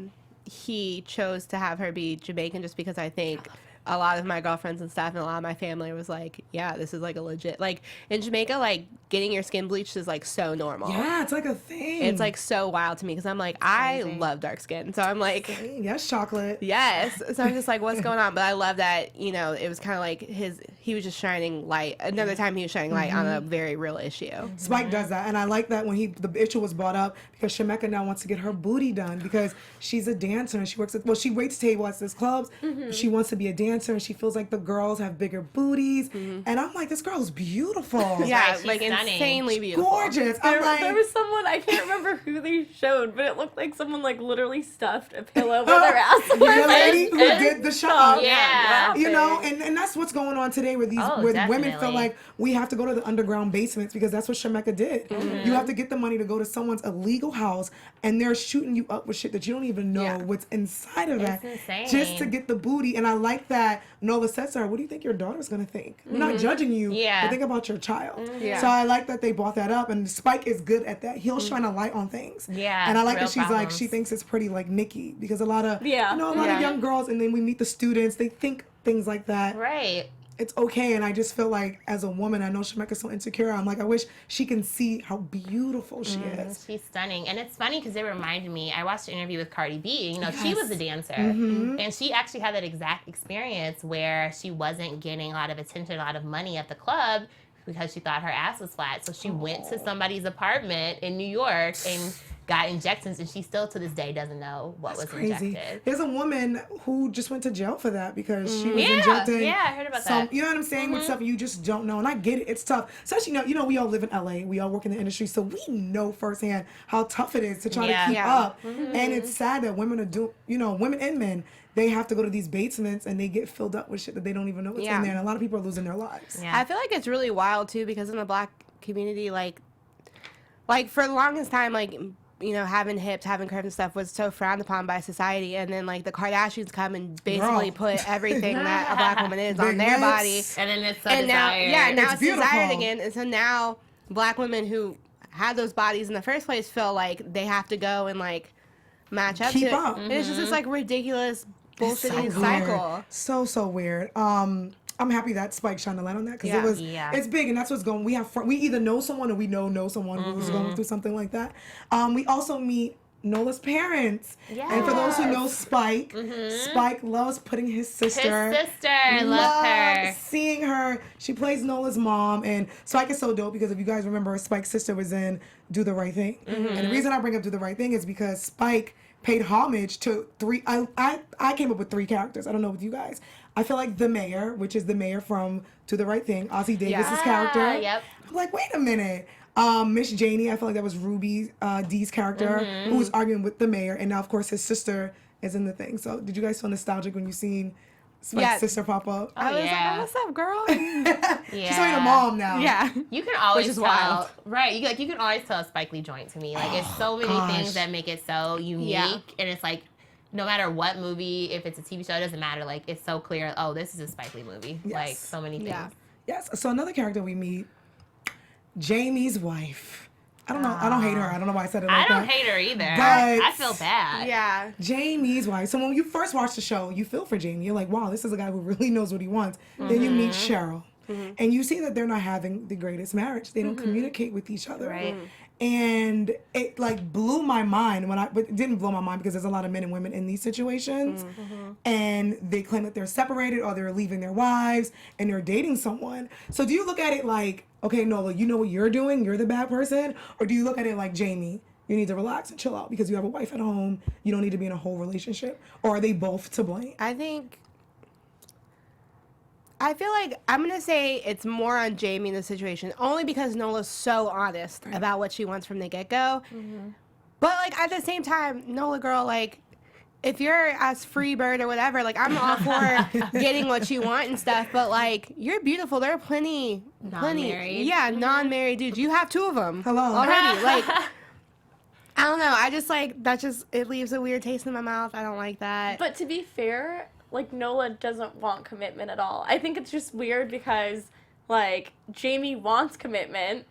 Speaker 5: he chose to have her be Jamaican just because I think a lot of my girlfriends and stuff and a lot of my family was like, yeah, this is like a legit, like in Jamaica, like getting your skin bleached is like so normal.
Speaker 1: Yeah, it's like a thing.
Speaker 5: It's like so wild to me because I'm like, I love dark skin. So I'm like,
Speaker 1: yes, chocolate.
Speaker 5: yes. So I'm just like, what's going on? But I love that, you know, it was kind of like he was just shining light. Another time he was shining light on a very real issue.
Speaker 1: Spike does that, and I like that when the issue was brought up because Shemeka now wants to get her booty done because she's a dancer and she works at she waits table at this clubs. She wants to be a dancer and she feels like the girls have bigger booties, and I'm like, this girl's beautiful.
Speaker 5: Yeah,
Speaker 3: She's
Speaker 5: like
Speaker 3: stunning.
Speaker 5: insanely beautiful.
Speaker 1: Gorgeous. I'm
Speaker 4: There,
Speaker 1: like,
Speaker 4: there was someone, I can't remember who they showed, but it looked like someone like literally stuffed a pillow where their ass was.
Speaker 1: the lady who did the shot.
Speaker 3: Yeah.
Speaker 1: You know, and that's what's going on today today where women feel
Speaker 3: definitely.
Speaker 1: like we have to go to the underground basements because that's what Shemeka did.
Speaker 3: Mm-hmm.
Speaker 1: You have to get the money to go to someone's illegal house and they're shooting you up with shit that you don't even know what's inside of that.
Speaker 3: It's insane.
Speaker 1: Just to get the booty. And I like that Nola says to her, what do you think your daughter's going to think? I'm not judging you,
Speaker 3: Yeah.
Speaker 1: but think about your child.
Speaker 5: Yeah.
Speaker 1: So I like that they brought that up. And Spike is good at that. He'll shine a light on things.
Speaker 3: Yeah,
Speaker 1: And I like
Speaker 3: real
Speaker 1: that she's like,
Speaker 3: problems.
Speaker 1: she thinks it's pretty like Nikki because a lot of,
Speaker 4: Yeah.
Speaker 1: you know, a lot of young girls, and then we meet the students, they think things like that.
Speaker 3: Right.
Speaker 1: It's okay, and I just feel like as a woman, I know Shemeka's so insecure. I'm like, I wish she can see how beautiful she is.
Speaker 3: She's stunning. And it's funny because it reminded me, I watched an interview with Cardi B. You know, she was a dancer. And she actually had that exact experience where she wasn't getting a lot of attention, a lot of money at the club because she thought her ass was flat. So she went to somebody's apartment in New York and got injections, and she still to this day doesn't know what was injected.
Speaker 1: There's a woman who just went to jail for that because she was
Speaker 3: Yeah,
Speaker 1: injecting.
Speaker 3: yeah, I heard about that.
Speaker 1: You know what I'm saying? With stuff you just don't know, and I get it. It's tough. Especially you know we all live in LA. We all work in the industry, so we know firsthand how tough it is to try to keep up. And it's sad that women women and men, they have to go to these basements and they get filled up with shit that they don't even know what's in there. And a lot of people are losing their lives.
Speaker 3: Yeah.
Speaker 5: I feel like it's really wild too because in the Black community, like for the longest time, like, you know, having hips, having curves and stuff was so frowned upon by society, and then like the Kardashians come and basically put everything that a Black woman is on their body,
Speaker 3: And then it's so
Speaker 5: and now
Speaker 3: desired.
Speaker 5: now
Speaker 1: It's
Speaker 5: it's desired
Speaker 1: beautiful.
Speaker 5: again, and so now Black women who had those bodies in the first place feel like they have to go and like match up
Speaker 1: Keep
Speaker 5: to
Speaker 1: up.
Speaker 5: it. And it's just this like ridiculous bullshitting
Speaker 1: So
Speaker 5: cycle.
Speaker 1: weird. So weird. I'm happy that Spike shined a light on that because it's big, and that's what's going. We either know someone or we know someone who's going through something like that. We also meet Nola's parents, and for those who know Spike, Spike loves putting his sister.
Speaker 3: His sister, I love her.
Speaker 1: Seeing her, she plays Nola's mom, and Spike is so dope because if you guys remember, Spike's sister was in Do the Right Thing, and the reason I bring up Do the Right Thing is because Spike paid homage to three. I came up with three characters. I don't know with you guys. I feel like the mayor, which is the mayor from Do the Right Thing, Ozzie Davis's character.
Speaker 3: Yep.
Speaker 1: I'm like, wait a minute. Miss Janie, I feel like that was Ruby Dee's character, who was arguing with the mayor, and now of course his sister is in the thing. So did you guys feel nostalgic when you seen Spike's sister pop up?
Speaker 5: I was like, oh, what's up, girl?
Speaker 1: She's like a mom now.
Speaker 5: Yeah.
Speaker 3: You can always
Speaker 5: Which is
Speaker 3: tell,
Speaker 5: wild.
Speaker 3: right? You can always tell a Spike Lee joint to me. Like it's so many things that make it so unique, and it's like no matter what movie, if it's a TV show, it doesn't matter. Like it's so clear. Oh, this is a Spike Lee movie.
Speaker 1: Yes.
Speaker 3: Like so many things.
Speaker 5: Yeah.
Speaker 1: Yes. So another character we meet, Jamie's wife. I don't know. I don't hate her. I don't know why I said it like
Speaker 3: I don't
Speaker 1: that.
Speaker 3: hate her either.
Speaker 1: But-
Speaker 3: I feel bad.
Speaker 5: Yeah.
Speaker 1: Jamie's wife. So when you first watch the show, you feel for Jamie. You're like, wow, this is a guy who really knows what he wants. Then you meet Cheryl. And you see that they're not having the greatest marriage. They don't communicate with each other.
Speaker 3: Right.
Speaker 1: And it like blew my mind but it didn't blow my mind because there's a lot of men and women in these situations. And they claim that they're separated or they're leaving their wives and they're dating someone. So do you look at it like, okay, Nola, you know what you're doing? You're the bad person? Or do you look at it like, Jamie, you need to relax and chill out because you have a wife at home. You don't need to be in a whole relationship. Or are they both to blame?
Speaker 5: I feel like I'm going to say it's more on Jamie in the situation, only because Nola's so honest about what she wants from the get-go. But, like, at the same time, Nola, girl, like, if you're as free bird or whatever, like, I'm all for getting what you want and stuff, but, like, you're beautiful. There are plenty.
Speaker 3: Non-married.
Speaker 5: Yeah, non-married dudes. You have two of them.
Speaker 1: Hello.
Speaker 5: Already. Like, I don't know. I just, like, it leaves a weird taste in my mouth. I don't like that.
Speaker 4: But to be fair, like, Nola doesn't want commitment at all. I think it's just weird because, like, Jamie wants commitment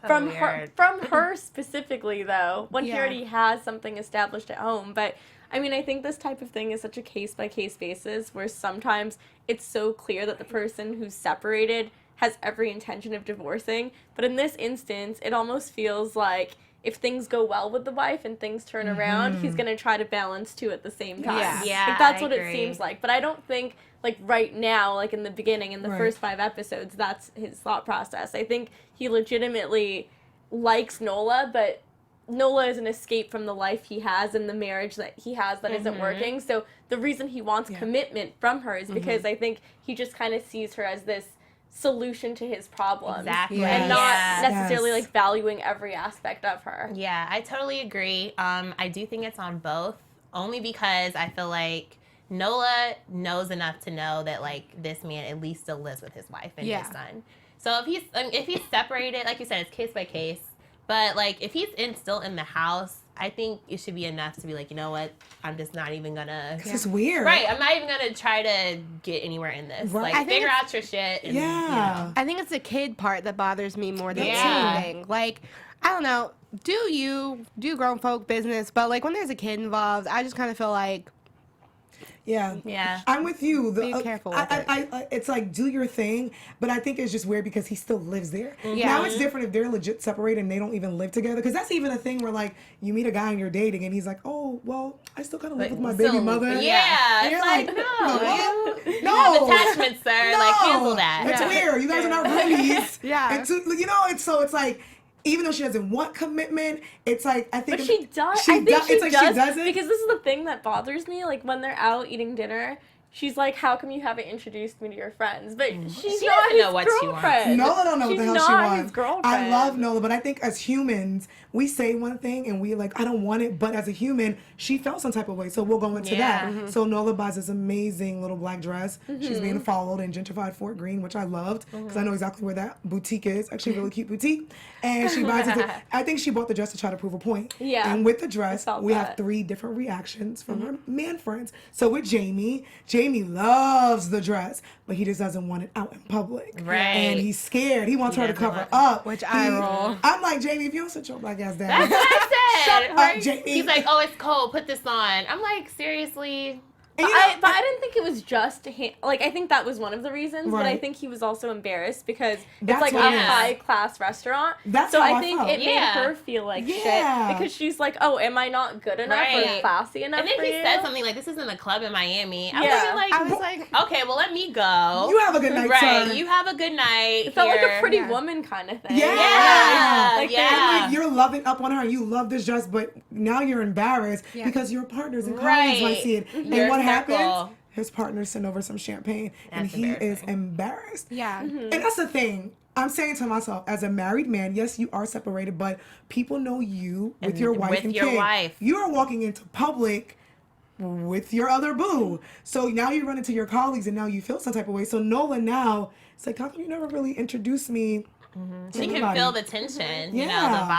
Speaker 4: from her specifically, though, when he already has something established at home. But, I mean, I think this type of thing is such a case-by-case basis where sometimes it's so clear that the person who's separated has every intention of divorcing. But in this instance, it almost feels like if things go well with the wife and things turn around, he's going to try to balance two at the same time.
Speaker 3: Yeah,
Speaker 4: like, that's
Speaker 3: I
Speaker 4: what
Speaker 3: agree.
Speaker 4: it seems like. But I don't think, like, right now, like, in the beginning, in the first 5 episodes, that's his thought process. I think he legitimately likes Nola, but Nola is an escape from the life he has and the marriage that he has that isn't working. So the reason he wants commitment from her is because I think he just kind of sees her as this solution to his problems.
Speaker 3: Exactly.
Speaker 4: And not necessarily
Speaker 1: Yes.
Speaker 4: like valuing every aspect of her.
Speaker 3: Yeah, I totally agree. I do think it's on both, only because I feel like Nola knows enough to know that like this man at least still lives with his wife and his son. So if he's separated, like you said, it's case by case. But like if he's still in the house, I think it should be enough to be like, you know what, I'm just not even gonna.
Speaker 1: It's weird,
Speaker 3: right? I'm not even gonna try to get anywhere in this.
Speaker 1: Right.
Speaker 3: Like figure out your shit. And,
Speaker 5: I think it's the kid part that bothers me more than anything. Like, I don't know. Do grown folk business, but like when there's a kid involved, I just kind of feel like.
Speaker 1: Yeah. I'm with you.
Speaker 5: Be careful with
Speaker 1: it. It's like, do your thing, but I think it's just weird because he still lives there. Now it's different if they're legit separated and they don't even live together, because that's even a thing where like you meet a guy and you're dating and he's like, oh, well, I still kind of live with my baby mother.
Speaker 3: Yeah.
Speaker 1: And you're like, no.
Speaker 3: You have attachments, sir.
Speaker 1: No.
Speaker 3: Like, cancel that.
Speaker 1: It's weird. You guys are not roomies.
Speaker 5: Yeah.
Speaker 1: And it's like, even though she doesn't want commitment, it's like, I think.
Speaker 4: But she does.
Speaker 1: She does it.
Speaker 4: Because this is the thing that bothers me. Like, when they're out eating dinner, she's like, how come you haven't introduced me to your friends? But she's
Speaker 3: She
Speaker 4: not
Speaker 3: doesn't
Speaker 4: his
Speaker 3: know what she
Speaker 4: girlfriend.
Speaker 3: wants.
Speaker 1: Nola don't know what the hell she
Speaker 4: She's not
Speaker 1: wants.
Speaker 4: his girlfriend.
Speaker 1: I love Nola, but I think as humans, we say one thing and we like, I don't want it. But as a human, she felt some type of way. So we'll go into that. So Nola buys this amazing little black dress. She's being followed in gentrified Fort Greene, which I loved because I know exactly where that boutique is. Actually, a really cute boutique. And she buys it. I think she bought the dress to try to prove a point.
Speaker 4: Yeah.
Speaker 1: And with the dress, we have
Speaker 4: that.
Speaker 1: 3 different reactions from her man friends. So with Jamie loves the dress, but he just doesn't want it out in public.
Speaker 3: Right.
Speaker 1: And he's scared. He wants her to
Speaker 3: doesn't
Speaker 1: cover
Speaker 3: want-
Speaker 1: up.
Speaker 5: Which I roll.
Speaker 1: I'm like, Jamie, if you don't sit your black ass down.
Speaker 3: That's what I said.
Speaker 1: Shut up,
Speaker 3: right?
Speaker 1: Jamie.
Speaker 3: He's like, oh, it's cold. Put this on. I'm like, seriously?
Speaker 1: And
Speaker 4: But I didn't think it was just him. Like, I think that was one of the reasons, but I
Speaker 1: Right.
Speaker 4: think he was also embarrassed because
Speaker 1: That's
Speaker 4: it's like
Speaker 1: what
Speaker 4: a
Speaker 1: it is.
Speaker 4: high-class restaurant.
Speaker 1: That's
Speaker 4: so
Speaker 1: how
Speaker 4: I
Speaker 1: I
Speaker 4: think
Speaker 1: felt.
Speaker 4: it made her feel like
Speaker 1: Yeah.
Speaker 4: shit because she's like, oh, am I not good enough
Speaker 3: Right.
Speaker 4: or classy enough
Speaker 3: And then
Speaker 4: for
Speaker 3: he
Speaker 4: you?
Speaker 3: said something like, this isn't a club in Miami. I
Speaker 4: Yeah.
Speaker 3: was
Speaker 5: I was like,
Speaker 3: okay, well, let me go.
Speaker 1: You have a good night,
Speaker 3: Right.
Speaker 1: sir.
Speaker 3: You have a good night.
Speaker 4: It felt like a
Speaker 3: here.
Speaker 4: Pretty Woman kind of thing.
Speaker 1: Yeah.
Speaker 3: Yeah.
Speaker 1: And like, you're loving up on her. You love this dress, but now you're embarrassed because your partners and colleagues might see it. And
Speaker 3: Your
Speaker 1: what
Speaker 3: circle.
Speaker 1: happens? His partner sent over some champagne, and
Speaker 3: That's
Speaker 1: he is
Speaker 3: embarrassing.
Speaker 1: embarrassed.
Speaker 5: yeah.
Speaker 1: And that's the thing. I'm saying to myself, as a married man, yes, you are separated, but people know you with
Speaker 3: And
Speaker 1: your wife
Speaker 3: with
Speaker 1: and
Speaker 3: your
Speaker 1: kid.
Speaker 3: wife.
Speaker 1: You are walking into public with your other boo. So now you run into your colleagues, and now you feel some type of way. So Nola now, it's like, how come you never really introduced me? to
Speaker 3: She can
Speaker 1: anybody?
Speaker 3: feel the tension, you know,
Speaker 1: Yeah.
Speaker 3: the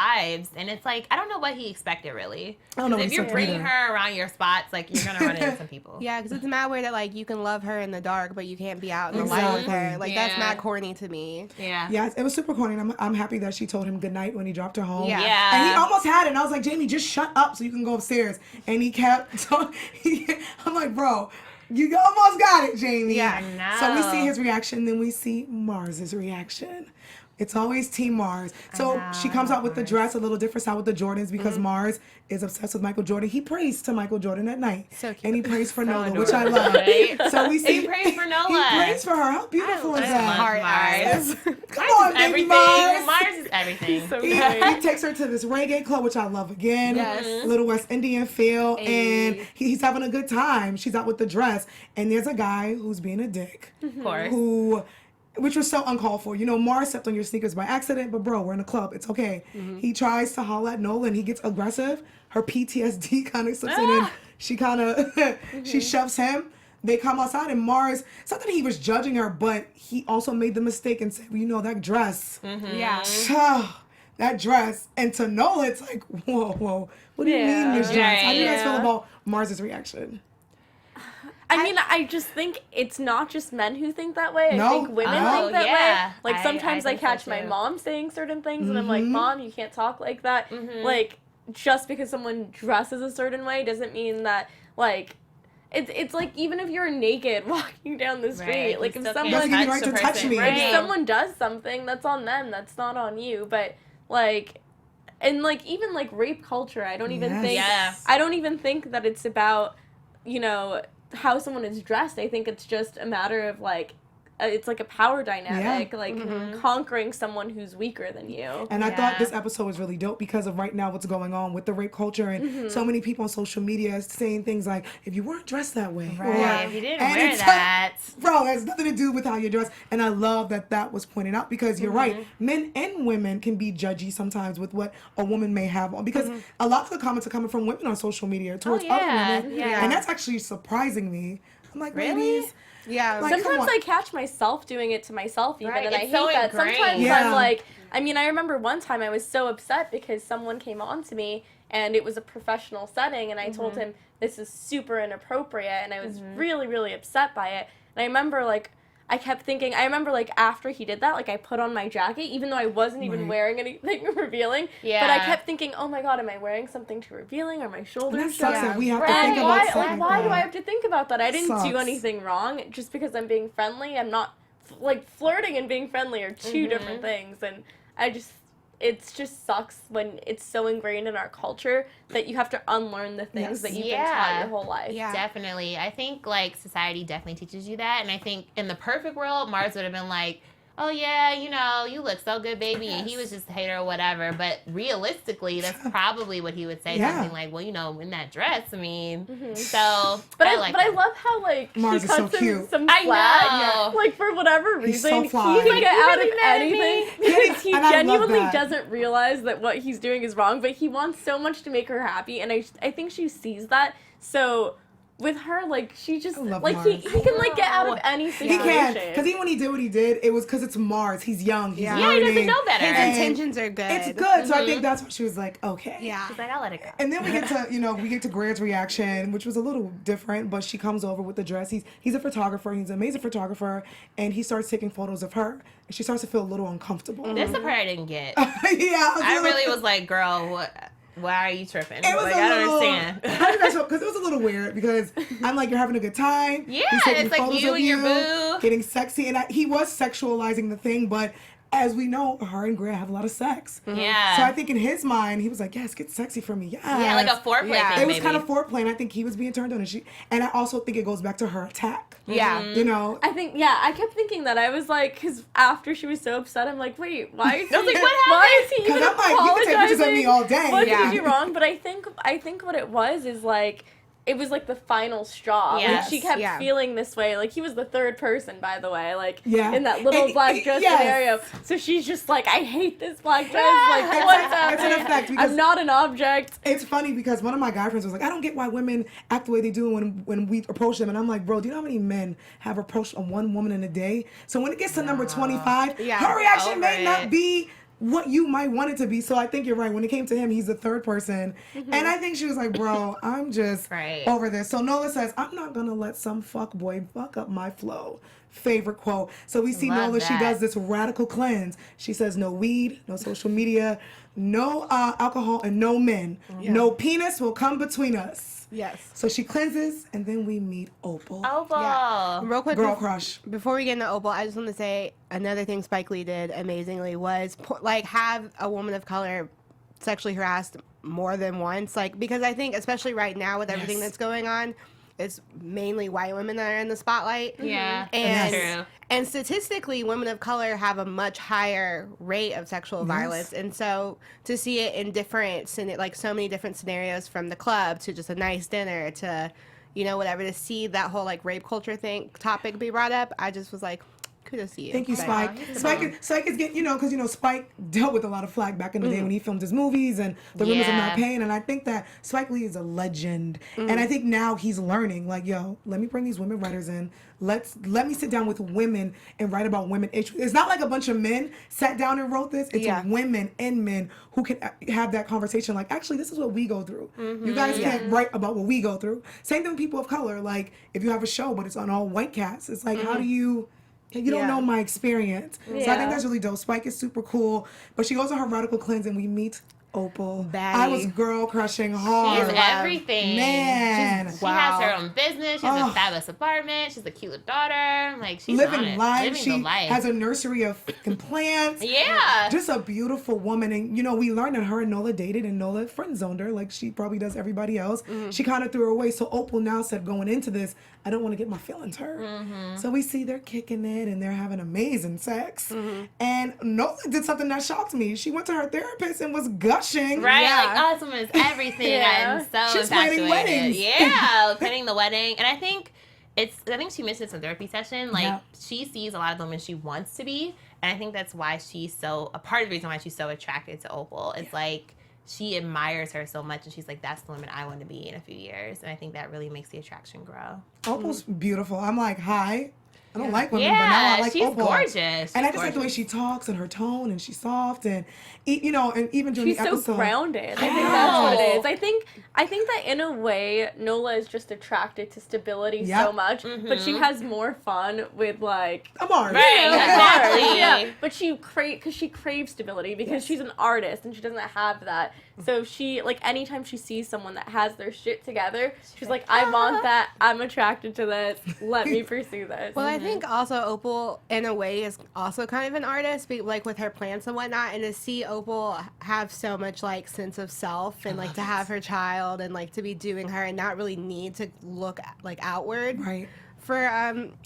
Speaker 3: vibes. And it's like, I don't know what he expected, really.
Speaker 1: I don't know
Speaker 3: 'Cause
Speaker 1: what
Speaker 3: if
Speaker 1: he
Speaker 3: you're
Speaker 1: expected
Speaker 3: bringing
Speaker 1: either.
Speaker 3: her around your spots, like, you're going to run into some people.
Speaker 5: Yeah, because it's mad weird that like you can love her in the dark, but you can't be out in the light with her.
Speaker 1: Exactly.
Speaker 5: Like that's
Speaker 3: Yeah.
Speaker 5: mad corny to me.
Speaker 3: Yeah.
Speaker 1: Yeah, it was super corny. And I'm happy that she told him goodnight when he dropped her home.
Speaker 5: Yeah.
Speaker 3: Yeah.
Speaker 1: And he almost had it. And I was like, Jamie, just shut up so you can go upstairs. And he kept I'm like, bro, you almost got it, Jamie.
Speaker 5: Yeah.
Speaker 3: I
Speaker 1: So we
Speaker 3: know.
Speaker 1: see his reaction, then we see Mars's reaction. It's always Team Mars. So she comes out with the dress, a little different style with the Jordans because Mars is obsessed with Michael Jordan. He prays to Michael Jordan at night.
Speaker 5: So cute.
Speaker 1: And he prays for Nola,
Speaker 3: adorable,
Speaker 1: which I love.
Speaker 3: right?
Speaker 1: So we see
Speaker 3: He prays for Nola.
Speaker 1: He prays for her. How beautiful is
Speaker 3: I
Speaker 1: that?
Speaker 3: love
Speaker 5: Heart
Speaker 3: Mars.
Speaker 5: eyes.
Speaker 1: Come on, baby
Speaker 3: Everything.
Speaker 1: Mars.
Speaker 3: Mars is everything.
Speaker 4: So
Speaker 1: He
Speaker 4: great.
Speaker 1: takes her to this reggae club, which I love again.
Speaker 5: Yes.
Speaker 1: Little West Indian feel. And
Speaker 5: Ayy.
Speaker 1: he's having a good time. She's out with the dress. And there's a guy who's being a dick.
Speaker 3: Of course.
Speaker 1: Which was so uncalled for. You know, Mars stepped on your sneakers by accident, but bro, we're in a club. It's okay. He tries to holler at Nola and he gets aggressive. Her PTSD kind of slips in and she kind of, she shoves him. They come outside and Mars, it's not that he was judging her, but he also made the mistake and said, well, you know, that dress.
Speaker 5: Yeah.
Speaker 1: That dress. And to Nola, it's like, whoa. What do you mean, Miss Dress? How do you guys feel
Speaker 4: Yeah.
Speaker 1: about Mars's reaction?
Speaker 4: I mean, I just think it's not just men who think that way.
Speaker 1: No.
Speaker 4: I think women
Speaker 3: Oh,
Speaker 4: think that
Speaker 3: yeah.
Speaker 4: way. Like,
Speaker 3: I
Speaker 4: sometimes I
Speaker 3: think so,
Speaker 4: catch my
Speaker 3: too.
Speaker 4: mom saying certain things, and I'm like, Mom, you can't talk like that. Like, just because someone dresses a certain way doesn't mean that, like, it's like, even if you're naked walking down the street,
Speaker 3: Right.
Speaker 4: like,
Speaker 3: You
Speaker 4: if
Speaker 3: still
Speaker 4: someone...
Speaker 1: Doesn't give you
Speaker 3: can't
Speaker 1: right to
Speaker 3: the
Speaker 1: touch
Speaker 3: person.
Speaker 1: me.
Speaker 3: Right.
Speaker 4: If someone does something, that's on them. That's not on you. But, like... And, like, even, like, rape culture, I don't even
Speaker 1: Yes.
Speaker 4: think...
Speaker 3: Yeah.
Speaker 4: I don't even think that it's about, you know, how someone is dressed. I think it's just a matter of, like, it's like a power dynamic, like conquering someone who's weaker than you.
Speaker 1: And I thought this episode was really dope because of right now what's going on with the rape culture and so many people on social media saying things like, if you weren't dressed that way,
Speaker 3: Right. If you didn't wear that.
Speaker 1: bro, it has nothing to do with how you're dressed. And I love that was pointed out because you're right. Men and women can be judgy sometimes with what a woman may have on because a lot of the comments are coming from women on social media towards other women.
Speaker 3: Yeah.
Speaker 1: And that's actually surprising me. I'm like,
Speaker 3: Really?
Speaker 1: ladies.
Speaker 5: Yeah.
Speaker 1: Like,
Speaker 4: Sometimes I catch myself doing it to myself even,
Speaker 3: Right,
Speaker 4: and I
Speaker 3: it's
Speaker 4: hate
Speaker 3: so
Speaker 4: that.
Speaker 3: ingrained.
Speaker 4: Sometimes
Speaker 1: Yeah.
Speaker 4: I'm like, I mean, I remember one time I was so upset because someone came on to me, and it was a professional setting, and I told him, this is super inappropriate, and I was really, really upset by it. And I remember, like, I kept thinking, I remember, like, after he did that, like, I put on my jacket, even though I wasn't even wearing anything revealing.
Speaker 3: Yeah.
Speaker 4: But I kept thinking, oh my god, am I wearing something too revealing? Are my
Speaker 1: And
Speaker 4: shoulders
Speaker 1: that sucks
Speaker 4: showing?
Speaker 1: that we have to
Speaker 4: And
Speaker 1: think about
Speaker 4: why,
Speaker 1: stuff like
Speaker 4: why do
Speaker 1: that.
Speaker 4: I have to think about that? I didn't do
Speaker 1: Sucks.
Speaker 4: anything wrong. Just because I'm being friendly, I'm not, like, flirting and being friendly are two different things. And it just sucks when it's so ingrained in our culture that you have to unlearn the things that you've been taught your whole life.
Speaker 5: Yeah.
Speaker 3: Definitely. I think, like, society definitely teaches you that. And I think in the perfect world, Mars would have been like, oh, yeah, you know, you look so good, baby. And he was just a hater or whatever. But realistically, that's probably what he would say.
Speaker 1: Yeah.
Speaker 3: Something like, well, you know, in that dress, I mean. So,
Speaker 4: But
Speaker 3: I like
Speaker 4: I
Speaker 3: that.
Speaker 4: love how, like,
Speaker 1: Mars
Speaker 4: he
Speaker 1: is so
Speaker 4: cuts him
Speaker 1: cute.
Speaker 4: some
Speaker 3: I
Speaker 4: slack.
Speaker 3: know.
Speaker 4: Like, for whatever
Speaker 1: He's
Speaker 4: reason,
Speaker 1: so
Speaker 4: he
Speaker 1: fly.
Speaker 4: can get out of
Speaker 3: really mad at me.
Speaker 4: anything because he
Speaker 1: And I love
Speaker 4: genuinely
Speaker 1: that.
Speaker 4: doesn't realize that what he's doing is wrong, but he wants so much to make her happy, and I think she sees that. So with her, like, she just,
Speaker 1: love
Speaker 4: like,
Speaker 1: Mars.
Speaker 4: he can, like, get out of any
Speaker 1: He
Speaker 4: situation.
Speaker 1: can, because even when he did what he did, it was because it's Mars. He's young. He's
Speaker 5: Yeah.
Speaker 3: Yeah, he doesn't
Speaker 1: learning.
Speaker 3: know better.
Speaker 5: His
Speaker 1: And
Speaker 5: intentions are good.
Speaker 1: It's good. So I think that's what she was like, okay.
Speaker 5: Yeah.
Speaker 3: He's like, I'll let it go.
Speaker 1: And then we get to Grant's reaction, which was a little different, but she comes over with the dress. He's a photographer. He's an amazing photographer, and he starts taking photos of her, and she starts to feel a little uncomfortable.
Speaker 3: This is the part I didn't get.
Speaker 1: Yeah,
Speaker 3: I really was like, girl, why are you tripping?
Speaker 1: It was
Speaker 3: like,
Speaker 1: a
Speaker 3: I
Speaker 1: little,
Speaker 3: don't understand.
Speaker 1: because it was a little weird. Because I'm like, you're having a good time.
Speaker 3: Yeah,
Speaker 1: He's taking
Speaker 3: it's like
Speaker 1: photos
Speaker 3: you
Speaker 1: of
Speaker 3: and your boo.
Speaker 1: getting sexy, and he was sexualizing the thing. But as we know, her and Grant have a lot of sex.
Speaker 3: Yeah.
Speaker 1: So I think in his mind, he was like, yes, get sexy for me. Yes.
Speaker 3: Yeah, like a foreplay
Speaker 5: Yeah.
Speaker 3: thing,
Speaker 1: It was
Speaker 3: maybe.
Speaker 1: kind of foreplay, and I think he was being turned on, and I also think it goes back to her attack.
Speaker 5: Yeah.
Speaker 1: You know.
Speaker 4: I think, I kept thinking that. I was like, because after she was so upset, I'm like, wait, why is he,
Speaker 3: I was like, what
Speaker 4: why is he
Speaker 1: Because
Speaker 4: even
Speaker 1: I'm like, you can take pictures of me
Speaker 4: apologizing?
Speaker 1: all day.
Speaker 4: What
Speaker 5: Yeah.
Speaker 4: did you do wrong? But I think what it was is like, it was like the final straw.
Speaker 3: Yes.
Speaker 4: Like she kept
Speaker 5: Yeah.
Speaker 4: feeling this way. Like he was the third person, by the way. Like
Speaker 1: Yeah.
Speaker 4: in that little black dress
Speaker 1: yes.
Speaker 4: scenario. So she's just like, I hate this black dress. Like
Speaker 1: It's
Speaker 4: what's
Speaker 1: an
Speaker 4: happening?
Speaker 1: effect because
Speaker 4: I'm not an object.
Speaker 1: it's funny because one of my guy friends was like, I don't get why women act the way they do when we approach them. And I'm like, bro, do you know how many men have approached a one woman in a day? So when it gets to number 25,
Speaker 5: Yeah.
Speaker 1: her reaction
Speaker 3: Over
Speaker 1: may
Speaker 3: it.
Speaker 1: not be what you might want it to be. So I think you're right. When it came to him, he's the third person. And I think she was like, bro, I'm just
Speaker 3: Right.
Speaker 1: over this. So Nola says, I'm not going to let some fuckboy fuck up my flow. Favorite quote. So we see
Speaker 3: Love
Speaker 1: Nola, she
Speaker 3: that.
Speaker 1: does this radical cleanse. She says no weed, no social media, no alcohol, and no men. No penis will come between us.
Speaker 5: Yes.
Speaker 1: So she cleanses, and then we meet Opal.
Speaker 3: Opal.
Speaker 5: Yeah. Real quick,
Speaker 1: Girl crush.
Speaker 5: before we get into Opal, I just want to say another thing Spike Lee did amazingly was have a woman of color sexually harassed more than once. Like, because I think, especially right now with everything
Speaker 1: Yes.
Speaker 5: that's going on, it's mainly white women that are in the spotlight.
Speaker 3: Yeah,
Speaker 5: And
Speaker 3: that's true.
Speaker 5: and statistically, women of color have a much higher rate of sexual violence, and so to see it in different, like so many different scenarios, from the club to just a nice dinner to, whatever, to see that whole like rape culture topic be brought up, I just was like, kudos to you.
Speaker 1: Thank you, Spike. Spike is getting, because, Spike dealt with a lot of flack back in the day when he filmed his movies and the rumors of
Speaker 3: Yeah.
Speaker 1: not paying. And I think that Spike Lee is a legend. And I think now he's learning, like, yo, let me bring these women writers in. Let me sit down with women and write about women issues. It's not like a bunch of men sat down and wrote this. It's women and men who can have that conversation. Like, actually, this is what we go through. You guys can't write about what we go through. Same thing with people of color. Like, if you have a show, but it's on all white cats, it's like, how do you... You don't know my experience. So I think that's really dope. Spike is super cool. But she goes on her radical cleanse and we meet Opal.
Speaker 5: Baddie.
Speaker 1: I was girl crushing hard.
Speaker 3: She's everything.
Speaker 1: Man.
Speaker 3: She has her own business. She has a fabulous apartment. She's a cute little daughter. Like, she's on
Speaker 1: living
Speaker 3: it.
Speaker 1: life.
Speaker 3: Living
Speaker 1: She
Speaker 3: the life.
Speaker 1: has a nursery of fucking plants.
Speaker 3: Yeah.
Speaker 1: Just a beautiful woman. And, you know, we learned that her and Nola dated and Nola friend zoned her like she probably does everybody else. She kind of threw her away. So Opal now said going into this, I don't want to get my feelings hurt. So we see they're kicking it and they're having amazing sex. And Nola did something that shocked me. She went to her therapist and was gushing.
Speaker 3: Right?
Speaker 5: Yeah.
Speaker 3: Like, awesome is everything.
Speaker 4: Yeah.
Speaker 3: I'm so
Speaker 1: She's planning
Speaker 3: infatuated.
Speaker 1: weddings.
Speaker 3: Yeah, planning the wedding. And I think she mentioned some therapy session. Like,
Speaker 1: Yeah.
Speaker 3: she sees a lot of the women she wants to be. And I think that's why a part of the reason why she's so attracted to Opal. It's like, she admires her so much, and she's like, that's the woman I want to be in a few years. And I think that really makes the attraction grow.
Speaker 1: Opal's beautiful. I'm like, hi. I don't like women, but
Speaker 3: Yeah,
Speaker 1: now I like
Speaker 3: she's
Speaker 1: Opal.
Speaker 3: gorgeous.
Speaker 1: And
Speaker 3: She's
Speaker 1: I just like the way
Speaker 3: gorgeous.
Speaker 1: she talks and her tone, and she's soft, and you know, and even during
Speaker 4: She's
Speaker 1: the episode,
Speaker 4: so grounded. I think
Speaker 1: Yeah.
Speaker 4: that's what it is. I think that in a way, Nola is just attracted to stability
Speaker 1: Yep.
Speaker 4: so much, but she has more fun with like.
Speaker 1: Amar.
Speaker 3: Right, exactly.
Speaker 4: Yeah, but she craves stability because she's an artist and she doesn't have that. So she like anytime she sees someone that has their shit together, she's like, I want that. I'm attracted to this. Let me pursue this.
Speaker 5: Well, I think also Opal, in a way, is also kind of an artist, like with her plants and whatnot. And to see Opal have so much like sense of self, and like to have her child, and like to be doing her, and not really need to look like outward
Speaker 1: Right.
Speaker 5: for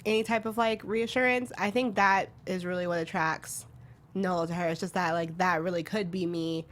Speaker 5: any type of like reassurance. I think that is really what attracts Nola to her. It's just that like that really could be me,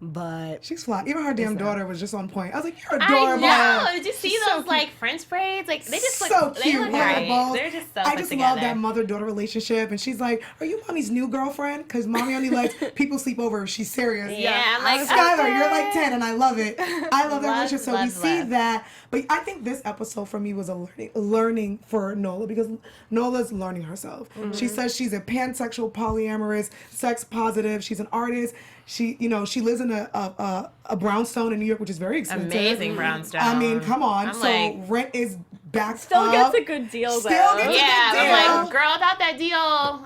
Speaker 5: but
Speaker 1: She's fly. Even her damn
Speaker 5: not.
Speaker 1: daughter was just on point. I was like, you're adorable.
Speaker 3: I know. Did you see
Speaker 1: She's
Speaker 3: those
Speaker 1: so
Speaker 3: like French braids? Like, they just look
Speaker 1: so
Speaker 3: they
Speaker 1: cute.
Speaker 3: look
Speaker 1: with her
Speaker 3: great.
Speaker 1: balls.
Speaker 3: They're just so
Speaker 1: I
Speaker 3: put
Speaker 1: just
Speaker 3: together.
Speaker 1: love that mother-daughter relationship. And she's like, are you mommy's new girlfriend? Because mommy only lets people sleep over if she's serious.
Speaker 3: Yeah, I'm like,
Speaker 1: Skylar,
Speaker 3: okay.
Speaker 1: you're like 10, and I love it. I love that
Speaker 3: Love,
Speaker 1: relationship. So we
Speaker 3: love,
Speaker 1: see
Speaker 3: love.
Speaker 1: that. But I think this episode for me was a learning for Nola, because Nola's learning herself. She says she's a pansexual, polyamorous, sex positive. She's an artist. She, you know, she lives in a brownstone in New York, which is very expensive.
Speaker 3: Amazing brownstone.
Speaker 1: I mean, come on.
Speaker 3: I'm
Speaker 1: so
Speaker 3: like,
Speaker 1: rent is back
Speaker 4: Still
Speaker 1: up.
Speaker 4: gets a good deal
Speaker 1: Still
Speaker 4: though.
Speaker 1: gets a
Speaker 3: yeah,
Speaker 1: good
Speaker 3: I'm like,
Speaker 1: deal.
Speaker 3: girl, without that deal,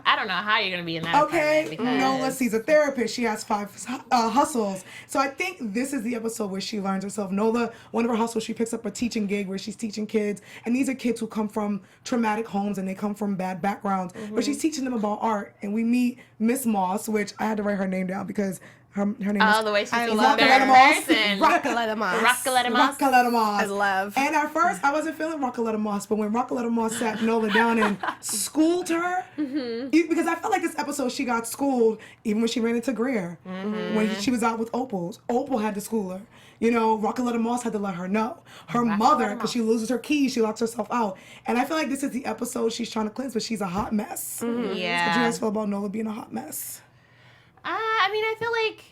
Speaker 3: I don't know how you're gonna be in that
Speaker 1: Okay,
Speaker 3: apartment because
Speaker 1: Nola sees a therapist. She has 5 hustles. So I think this is the episode where she learns herself. Nola, one of her hustles, she picks up a teaching gig where she's teaching kids. And these are kids who come from traumatic homes and they come from bad backgrounds. But she's teaching them about art. And we meet Miss Moss, which I had to write her name down because her name
Speaker 3: oh,
Speaker 1: is
Speaker 3: the way she
Speaker 5: I
Speaker 3: sees
Speaker 5: love
Speaker 3: them
Speaker 1: Rockaletta
Speaker 3: in
Speaker 1: Moss.
Speaker 3: person.
Speaker 5: Rockaletta Moss.
Speaker 3: Rockaletta Moss.
Speaker 1: Rockaletta Moss.
Speaker 5: I love.
Speaker 1: And at first, I wasn't feeling Rockaletta Moss, but when Rockaletta Moss sat Nola down and schooled her, because I felt like this episode she got schooled even when she ran into Greer, when she was out with Opal. Opal had to school her. You know, Rockaletta Moss had to let her know. Her mother, because she loses her keys, she locks herself out. And I feel like this is the episode she's trying to cleanse, but she's a hot mess. How do you
Speaker 3: Yeah.
Speaker 1: guys feel about Nola being a hot mess?
Speaker 3: I mean, I feel like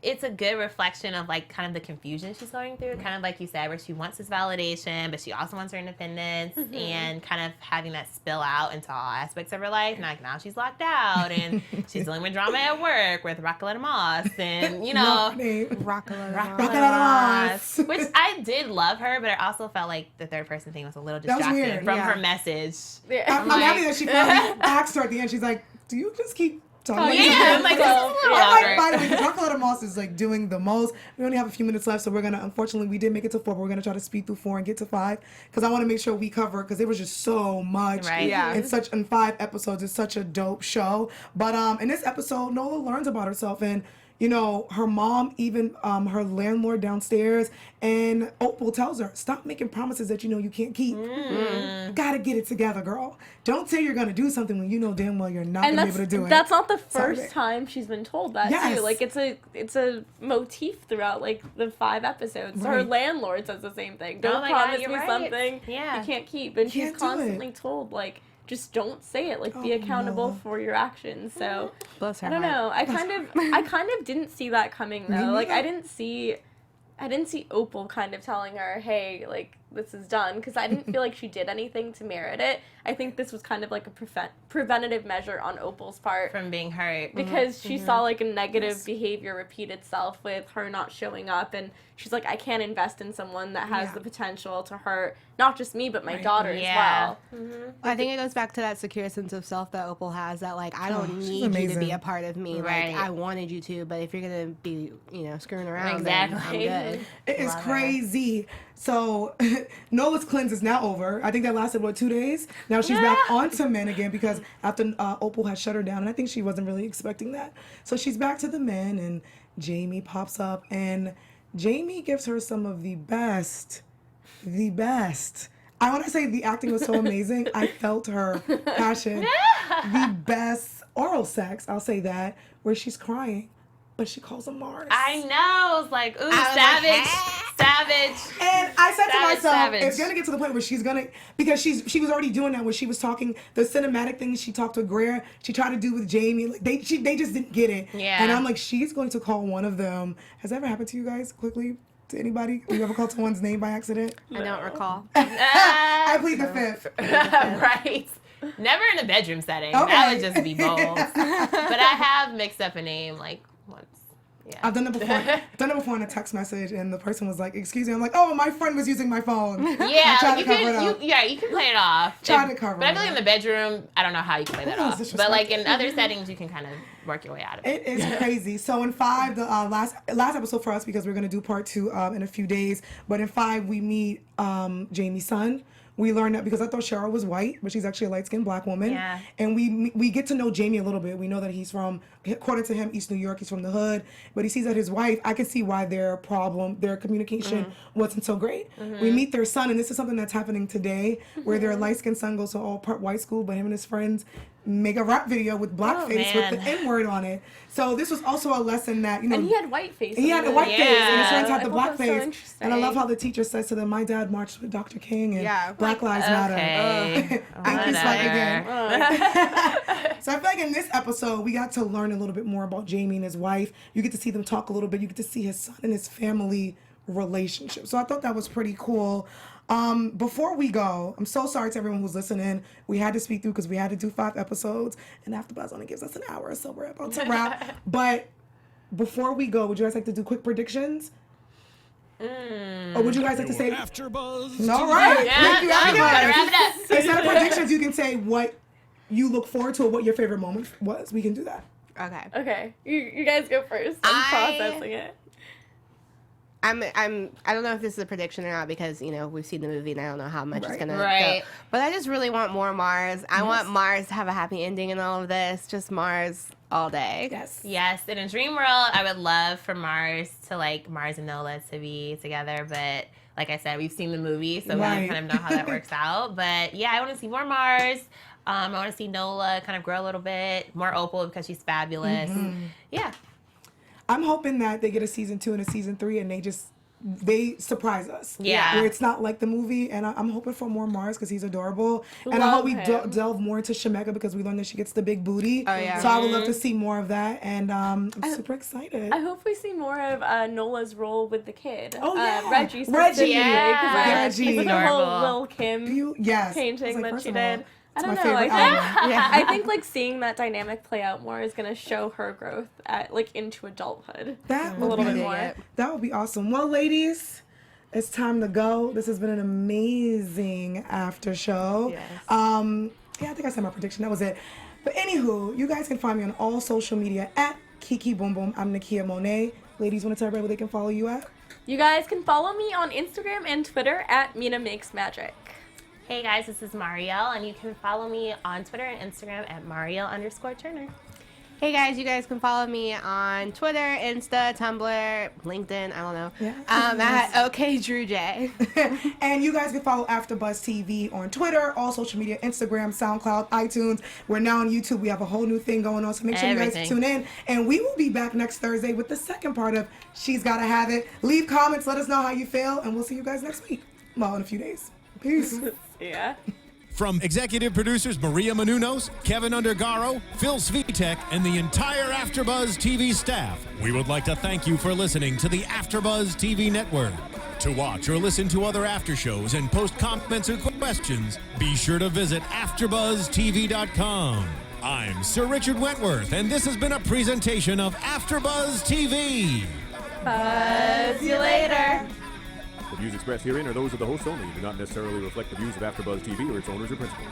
Speaker 3: it's a good reflection of like kind of the confusion she's going through, kind of like you said, where she wants this validation, but she also wants her independence, and kind of having that spill out into all aspects of her life. And like now she's locked out, and she's dealing with drama at work with Rockaletta Moss, and you know,
Speaker 5: Rockaletta Moss.
Speaker 1: Rockaletta Moss.
Speaker 3: which I did love her, but I also felt like the third person thing was a little
Speaker 1: That was
Speaker 3: distracting
Speaker 1: weird,
Speaker 3: from
Speaker 5: yeah.
Speaker 3: her message.
Speaker 1: I'm
Speaker 3: like-
Speaker 1: happy that she finally asked her at the end. She's like, do you just keep talking?
Speaker 3: Yeah, I'm like, this is a little
Speaker 1: I'm like,
Speaker 3: awkward.
Speaker 1: by the way, Rockaletta Moss is like doing the most. We only have a few minutes left, so we're gonna, unfortunately, we did make it to 4, but we're gonna try to speed through 4 and get to 5, because I want to make sure we cover, because there was just so much.
Speaker 3: Right.
Speaker 5: Yeah.
Speaker 1: In 5 episodes, it's such a dope show. But in this episode, Nola learns about herself, and you know, her mom, even her landlord downstairs, and Opal tells her, stop making promises that you know you can't keep. Gotta get it together, girl. Don't say you're gonna do something when you know damn well you're not
Speaker 4: And
Speaker 1: gonna be able to do it.
Speaker 4: that's not the
Speaker 1: Sorry.
Speaker 4: first time she's been told that
Speaker 1: Yes.
Speaker 4: too. Like it's a motif throughout like the 5 episodes. Her
Speaker 1: Right.
Speaker 4: landlord says the same thing. Don't
Speaker 3: Oh my God,
Speaker 4: promise
Speaker 3: you're
Speaker 4: me
Speaker 3: right.
Speaker 4: something
Speaker 3: Yeah.
Speaker 4: you can't keep. And she's
Speaker 1: Can't do it.
Speaker 4: constantly told like just don't say it. Like be
Speaker 1: Oh,
Speaker 4: accountable
Speaker 1: no.
Speaker 4: for your actions. So
Speaker 5: Bless her
Speaker 4: I don't
Speaker 5: heart.
Speaker 4: know. I kind of didn't see that coming though. Like I didn't see Opal kind of telling her, hey, like this is done, because I didn't feel like she did anything to merit it. I think this was kind of like a preventative measure on Opal's part.
Speaker 3: From being hurt.
Speaker 4: Because she saw like a negative behavior repeat itself with her not showing up, and she's like, I can't invest in someone that has the potential to hurt not just me, but my daughter as well.
Speaker 5: I think it goes back to that secure sense of self that Opal has, that like, I don't need you to be a part of me. Like, I wanted you to, but if you're going to be, screwing around, then I'm good.
Speaker 1: It is crazy. So Nola's cleanse is now over. I think that lasted, 2 days? Now she's back onto men again because after Opal had shut her down, and I think she wasn't really expecting that. So she's back to the men, and Jaime pops up, and Jaime gives her some of the best. I want to say the acting was so amazing. I felt her passion. The best oral sex, I'll say that, where she's crying, but she calls him Mars.
Speaker 3: I know. I was like, ooh, savage.
Speaker 1: And I said to myself,
Speaker 3: savage.
Speaker 1: it's going to get to the point where she's going to, because she was already doing that when she was talking, the cinematic things she talked with Greer, she tried to do with Jaime. Like they just didn't get it.
Speaker 3: Yeah.
Speaker 1: And I'm like, she's going to call one of them. Has that ever happened to you guys quickly? To anybody? You ever called someone's name by accident?
Speaker 5: I don't recall.
Speaker 1: I plead the fifth.
Speaker 3: Right. Never in a bedroom setting.
Speaker 1: Okay.
Speaker 3: That would just be bold. But I have mixed up a name like once. Yeah.
Speaker 1: I've done it before. I've done it before in a text message, and the person was like, "Excuse me." I'm like, "Oh, my friend was using my phone."
Speaker 3: Yeah, you can play it off.
Speaker 1: Try to cover
Speaker 3: But I
Speaker 1: it
Speaker 3: feel like in
Speaker 1: up.
Speaker 3: the bedroom, I don't know how you can play that off. But like in other settings, you can kind of work your way out of it.
Speaker 1: It is crazy. So in 5, the last episode for us, because we're gonna do part 2 in a few days. But in 5, we meet Jaime's son. We learned that because I thought Cheryl was white, but she's actually a light-skinned black woman.
Speaker 3: Yeah.
Speaker 1: And we get to know Jaime a little bit. We know that he's from, according to him, East New York. He's from the hood. But he sees that his wife, I can see why their communication wasn't so great. We meet their son, and this is something that's happening today, where their light-skinned son goes to all-part white school, but him and his friends make a rap video with blackface with the N-word on it. So this was also a lesson that,
Speaker 4: And he had white face.
Speaker 1: He had a white face, and his friends had the
Speaker 4: I
Speaker 1: black
Speaker 4: thought that was so
Speaker 1: face. And I love how the teacher says to them, "My dad marched with Dr. King, and Black Lives Matter." Thank you, Spike, again. So I feel like in this episode, we got to learn a little bit more about Jaime and his wife. You get to see them talk a little bit. You get to see his son and his family relationship. So I thought that was pretty cool. Before we go, I'm so sorry to everyone who's listening. We had to speak through because we had to do 5 episodes, and AfterBuzz only gives us an hour, so we're about to wrap. But before we go, would you guys like to do quick predictions? Or would you guys like to say?
Speaker 2: AfterBuzz.
Speaker 1: All right.
Speaker 3: Yeah,
Speaker 1: Thank you,
Speaker 3: gotta
Speaker 1: everybody.
Speaker 3: wrap it up.
Speaker 1: Instead of predictions, you can say what you look forward to or what your favorite moment was. We can do that.
Speaker 5: Okay.
Speaker 4: Okay, you guys go first. I'm processing it.
Speaker 5: I don't know if this is a prediction or not because, we've seen the movie and I don't know how much it's going to
Speaker 3: Right.
Speaker 5: go. But I just really want more Mars. I want Mars to have a happy ending in all of this. Just Mars all day.
Speaker 3: Yes, in a dream world, I would love for Mars and Nola to be together, but like I said, we've seen the movie, so we kind of know how that works out. But yeah, I want to see more Mars. I want to see Nola kind of grow a little bit, more Opal because she's fabulous. Yeah.
Speaker 1: I'm hoping that they get a season 2 and a season 3, and they surprise us.
Speaker 3: Yeah.
Speaker 1: Where it's not like the movie, and I'm hoping for more Mars because he's adorable. And I hope we delve more into Shemeka because we learned that she gets the big booty.
Speaker 5: Oh, yeah.
Speaker 1: So I would love to see more of that, and I'm super excited.
Speaker 4: I hope we see more of Nola's role with the kid.
Speaker 1: Oh, yeah.
Speaker 4: Reggie.
Speaker 1: Reggie.
Speaker 4: Because
Speaker 1: Reggie.
Speaker 4: with the whole Lil Kim
Speaker 1: Yes.
Speaker 4: painting
Speaker 1: Like,
Speaker 4: that
Speaker 1: first
Speaker 4: she
Speaker 1: of all,
Speaker 4: did. I
Speaker 1: it's
Speaker 4: don't
Speaker 1: my
Speaker 4: know.
Speaker 1: favorite album.
Speaker 4: I think seeing that dynamic play out more is gonna show her growth into adulthood.
Speaker 1: That
Speaker 4: a
Speaker 1: would
Speaker 4: little
Speaker 1: be,
Speaker 4: bit more.
Speaker 1: That would be awesome. Well, ladies, it's time to go. This has been an amazing after show.
Speaker 5: Yes.
Speaker 1: I think I said my prediction. That was it. But anywho, you guys can find me on all social media at Kiki Boom Boom. I'm Nakia Monet. Ladies, want to tell everybody where they can follow you at?
Speaker 4: You guys can follow me on Instagram and Twitter at Mina Makes Magic.
Speaker 3: Hey guys, this is Mariel, and you can follow me on Twitter and Instagram at Mariel_Turner.
Speaker 5: Hey guys, you guys can follow me on Twitter, Insta, Tumblr, LinkedIn, I don't know.
Speaker 1: Yeah.
Speaker 5: At OKDrewJ.
Speaker 1: And you guys can follow AfterBuzz TV on Twitter, all social media, Instagram, SoundCloud, iTunes. We're now on YouTube. We have a whole new thing going on, so make sure you guys tune in. And we will be back next Thursday with the second part of She's Gotta Have It. Leave comments, let us know how you feel, and we'll see you guys next week. Well, in a few days. Peace.
Speaker 4: Yeah.
Speaker 2: From executive producers Maria Menounos, Kevin Undergaro, Phil Svitek, and the entire AfterBuzz TV staff, we would like to thank you for listening to the AfterBuzz TV network. To watch or listen to other after shows and post comments or questions, be sure to visit AfterBuzzTV.com. I'm Sir Richard Wentworth, and this has been a presentation of AfterBuzz TV.
Speaker 5: Buzz you later.
Speaker 6: The views expressed herein are those of the hosts only and do not necessarily reflect the views of AfterBuzz TV or its owners or principals.